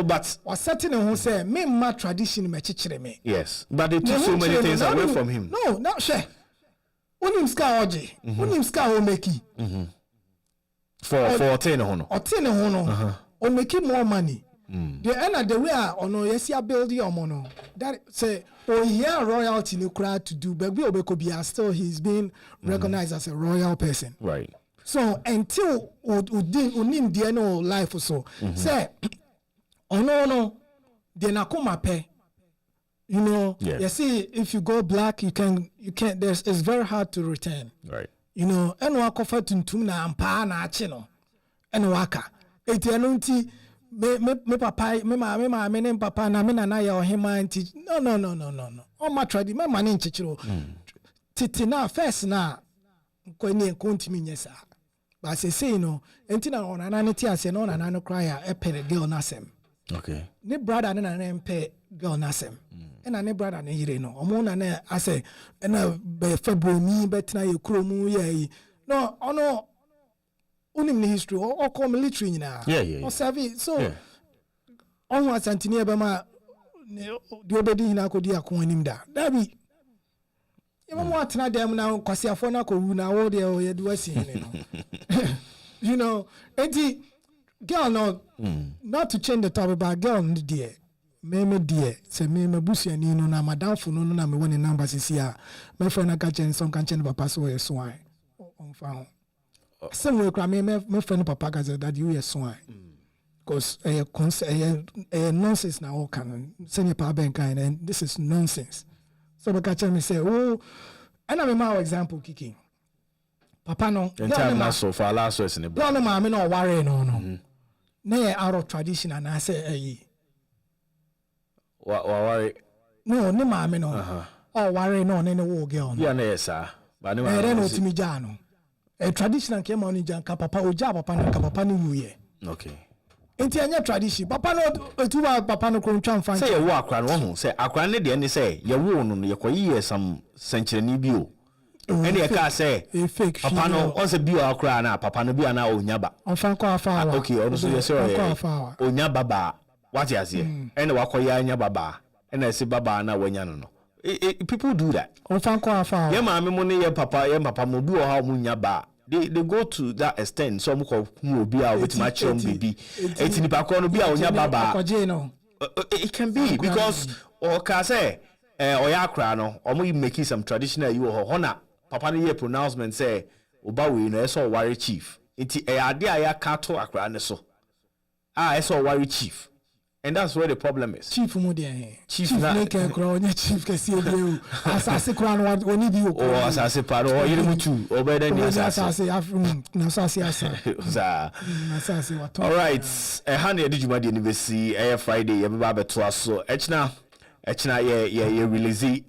but setting ho say me ma tradition me chichire me yes but they took so many things away from him no share onim ska oje onim ska o meki for 10 ho no o make more money the end the way ono yesia build your mono that say here royalty no cry to do but we obeko be still he's being recognized as a royal person right so until unim the no life so say no de na koma pe you know you see if you go black you can't it's very hard to return right you know and wa kofa tuntum na ampa na achi no and waka etiano nti me papa me ma me papa na me na ya ohima nti no all my trade me mane nchichiro titi na first na ko ni kontimi nyesa but say no enti na onana ne ti ase na onana no cry a pere girl na sem okay ne brother na empe girl na sem na ne brother ne yire no omo na ase na be fabroni betina ye kromu ye no ono unim ni history or call military nyina yeah. or serve so on was antini ebema the obedi hina akodi akon anim da bi yema mo atena dem na kwasiafo na ko wu na wo de ye do asi no you know enti girl no not to change the topic but girl no dear me dear say me busuani no na madam fo no na me woni number sisi a me friend na ka chen some kan chen papa so ye so an on fa some way cry me friend papa ga say that you are swine because nonsense na all can send your power bank and this is nonsense So we catch me say, oh, and I'm my example, Kiki. Papa no. And time not so far last was in the no, mammy no worry no. Nay out of tradition and I say, hey. What worry? No, no, mammy no. Oh, worry no, any war girl. Yeah, no, sir. But no, I don't know to me, Jano. A traditional came on in Janka Papa or Jabba Papa New Year. Okay. Ain't any tradition. Papa no, two Papa no come find. Say a walk around one. Say, I can't let the end say, you're worn, you're quite some century new. Any car say a fake Papa no once be our crown Papa no be an onyaba. On Franco Afara. Okay, also yes sir. Onyaba ba. What you say? And wakoya nya baba. And I say baba na wanya no. People do that. On Franco Afara. Yeah, mammy money yeah papa mo do how munyaba. They go to that extent. Some who be out with my children baby. It's in the back on be onyaba ba. It can be because or can say oyakra no omo making some traditional you honor papa no year pronouncement say oba we no eso wari chief nti ade aya kato akra ne so eso wari chief, and that's where the problem is. Chief mu de chief make akra onya chief kesi ebe o asase kra no oni bi o o asase pa no yiri mutu obeda ni asase na asase asa za asase wato. All right, hande edi juma de ni besi Friday ye ba beto aso echina ye release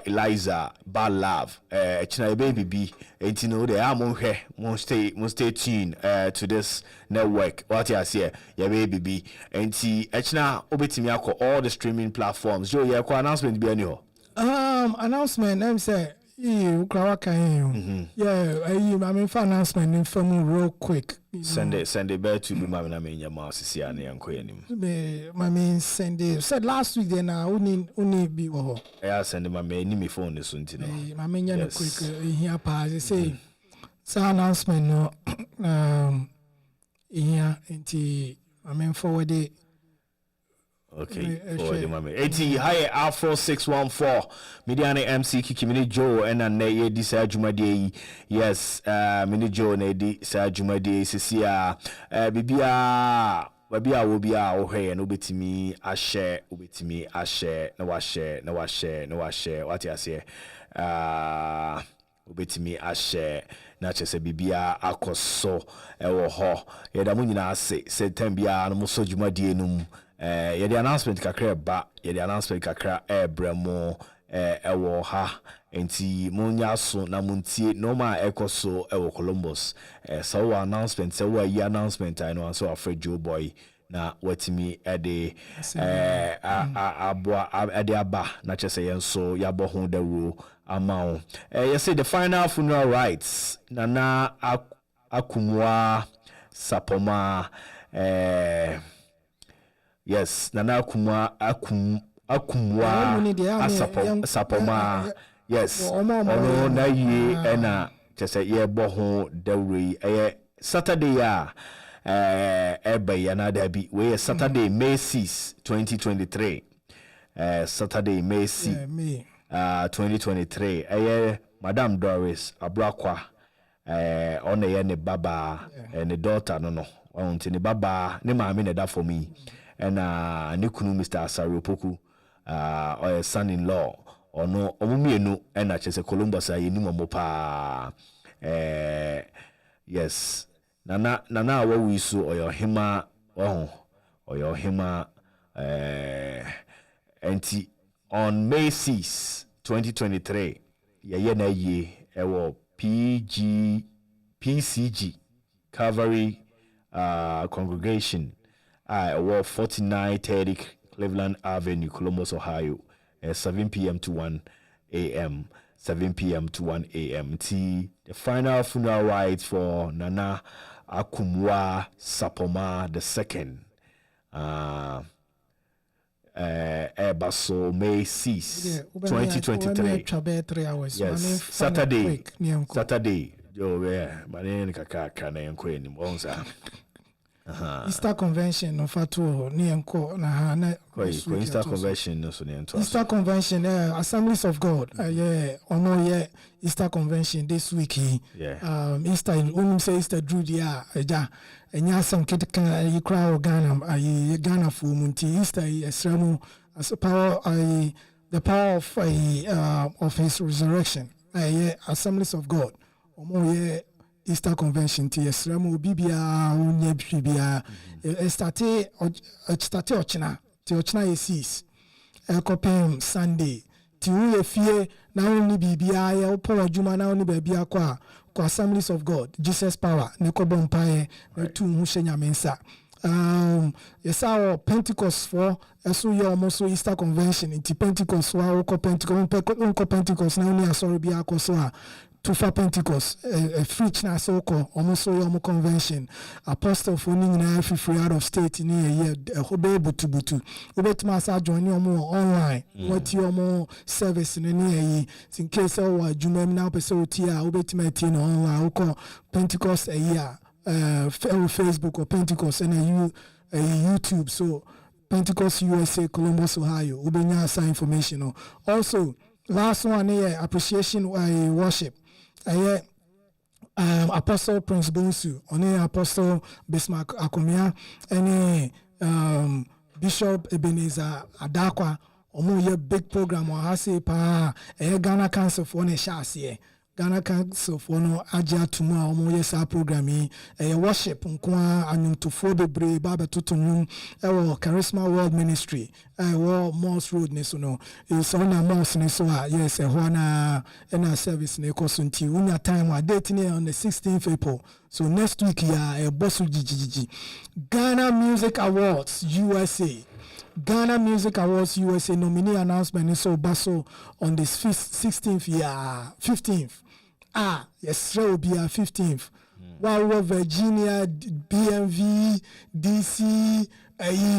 Eliza Bad Love echina baby b entino de amonhwe mon stay tuned to this network. What you say ye baby b enti echina obetimi akọ all the streaming platforms. Yo ye ko announcement bi ani ho announcement I'm say you krawa kan yeah I mean for announcement in film real quick. Send it back to me mama na me nyama osisi ani yanko yanim I mean send it said last week then uni be wo yeah send my me ni me phone this unti no mama nya no quick here pa say announcement no here nti I mean forward it. Okay, for the moment. 80 hi Afro 614 Mediane MC Kiki Mini Joe and na di sa Jumadi. Yes, Mini Joe na di sa Jumadi sisia bibia will be our hey and obetimi a share no wa share what you say obetimi a share na chese bibia akoso ewo ho ye da mu nyina ase September no so Jumadi enum. The announcement kakra ba the announcement kakra bremo ewo ha enti munya so na muntie no ma ekoso ewo Columbus so announcement so wa yi announcement I know so afraid Joe boy na watimi ede aboa ede aba na chese yenso yabo ho dawo amao you say the final funeral rites nana akumwa sapoma yes, Nana Kumwa Akumwa Sapoma. Yes, ono na ye ena chese ye boho dawri Saturday ya ebe yana dabi we Saturday May 6 2023 Saturday May 6 2023 Madam Doris Abrakwa ona ye ne baba ne daughter no onti ne baba ne maami ne da for me. And Nikunu Mr. Asaropoku, or son-in-law, or no, Omumienu, and Chese Columbus, I knew mopa. Yes, Nana, what we saw, or your hima, or your hima, and on May 6, 2023, ye, PCG, Calvary, congregation. I 4930 Cleveland Avenue, Columbus, Ohio, 7 p.m. to 1 a.m. 7 p.m. to 1 a.m. The final funeral rites for Nana Akumwa Sapoma II. Baso May 6, 2023. Yes, Saturday. Yo, yeah, my name is Easter convention no fatu ni enko na na Easter convention no so ni ento Easter convention Assemblies of God ono Easter convention this week Easter say Easter drve eja enya sam ketekan yi kra Ghana Ghana fu munti Easter esramu as power the power of his resurrection. Assemblies of God. Easter Convention ti yesremo bibia onye bibia started ochina ti ochina yesis ekopem Sunday ti we fie na only bibia ye opo adwuma na only bibia kwa Assemblies of God Jesus power ne ko bompae na tu hu hyenya mensa yes our Pentecost for so ye almost Easter Convention ti Pentecost wa ko Pentecost na only asori bia ko so a to for Pentecost, a free so called almost so your convention, apostle for Ning free out of state in a year, a hobe butu. Ubetmasa join you more online, what your more service in any year, in case of what Jumem now episode tia, Ubetmatin online, call Pentecost a year, Facebook or Pentecost and a YouTube. So Pentecost USA, Columbus, Ohio, Ubenya sign information. Also, last one here, appreciation worship. Apostle Prince Bonsu, Apostle Bismarck Akomia, Bishop Ebenezer Adakwa, ye big program or hasi pa Ghana Council for ne shasi Ghana Council for no Aja Tuma ye sa program worship nkwa anyum to fo bebre baba tutunum Charisma World Ministry Morse Road ne so no is on a Morse ne so yes na service ne kosunti unya time wa date ne on the 16th April. So next week boss Ghana Music Awards USA. Ghana Music Awards USA nominee announcement is so basso on this 15th. Yes, will be 15th. While Virginia, BMV, DC,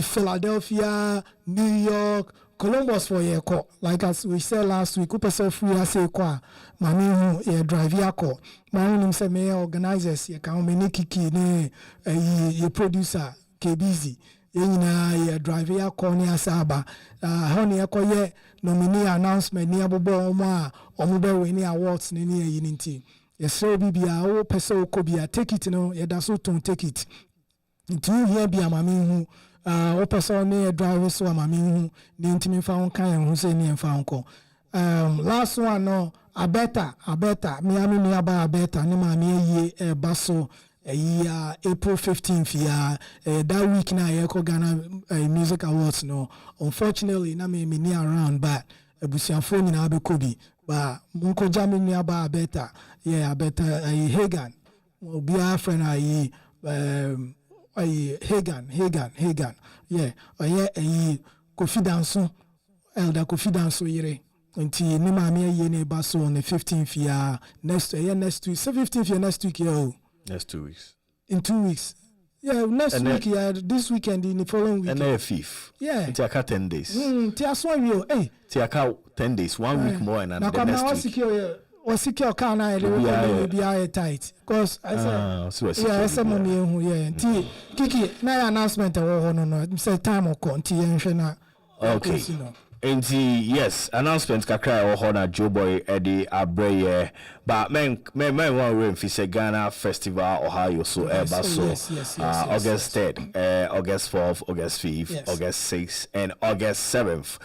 Philadelphia, New York, Columbus for your call. Like as we said last week, Upeso free as a qua, Mami who drive your call. My say me organizers, you can many kiki, your producer, KBZ. Ye drive ya corner saba honey akoye nominee announcement ni abobo omo win awards ni yinti yes bibia o pese okobia take it no ye da so ton take it ntu here bia mami hu o pese ne drive so mami hu ni ntimi fa won kan hu se ni fa won last one no abeta mi ni aba abeta ni mami ye baso April 15th that week na Ghana Music Awards no unfortunately na me ni around but abusiafo ni na abekobi but munko jami ni aba beta Hagan obi a friend Hagan confidence elder confidence yire nti ni ma me ye ne baso on the 15th next week 15th next week Next 2 weeks. In 2 weeks. Yeah, next week, this weekend, in the following week. And then 5th. Yeah. Tiaka 10 days. Tiaka 10 days, 1 week more, and then the next week. Secure car now, be tight. Because I said, I said, Kiki, now announcement, no, say time or continue. Okay. And yes, announcement kakra or hona Joe Boy Eddie Abreye, but men one room fi say Ghana Festival Ohio so yes, August 3rd, August 4th, August 5th, August 6th, and August 7th.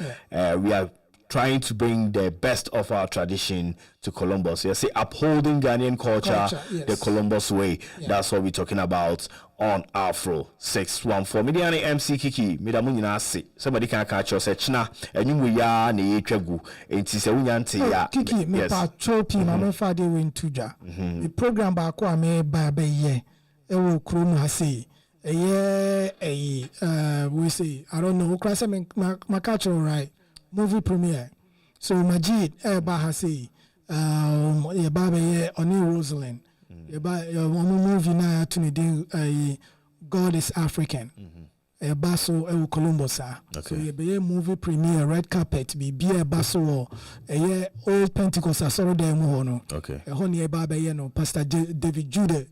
We are trying to bring the best of our tradition to Columbus. You say upholding Ghanaian culture the Columbus way. That's what we're talking about on Afro 614. Mediani MC Kiki, Midamunina say somebody can catch us at China and you ya ne tregu and Tisawunyanti ya Kiki, me patropi, my father win tuja. The program back wa me babe ye. Ewo Krum Hasi. We say, I don't know, my culture right. Movie premiere. So Majid Bahasi Baba Oni Rosalind. Movie na to God is African. Basso Columbus. So ye movie premiere red carpet be a basso old Pentecost sorry them no. Okay. Honey Baba no Pastor David Judah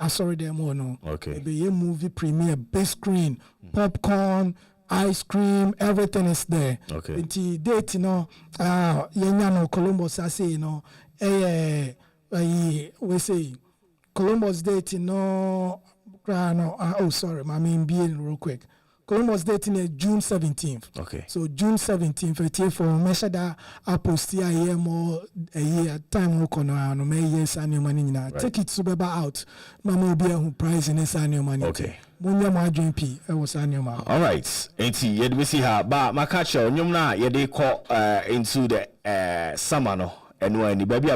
sorry them no. Okay. Be movie premiere big screen popcorn ice cream, everything is there. Okay. Until date, yenya no Columbus, I say, we say Columbus date, oh sorry, I mean being real quick. Columbus date in June 17th. Okay. So June 17th, a year for measure that I post here a year more a year time work on no may yes annual money now. Take it to out. Mama will be a prize in this annual money. Okay. Munya margin P. I was annual money. All right. Enti yet we see her, but my catcher, nyumna ye they call into the summer no. And when the baby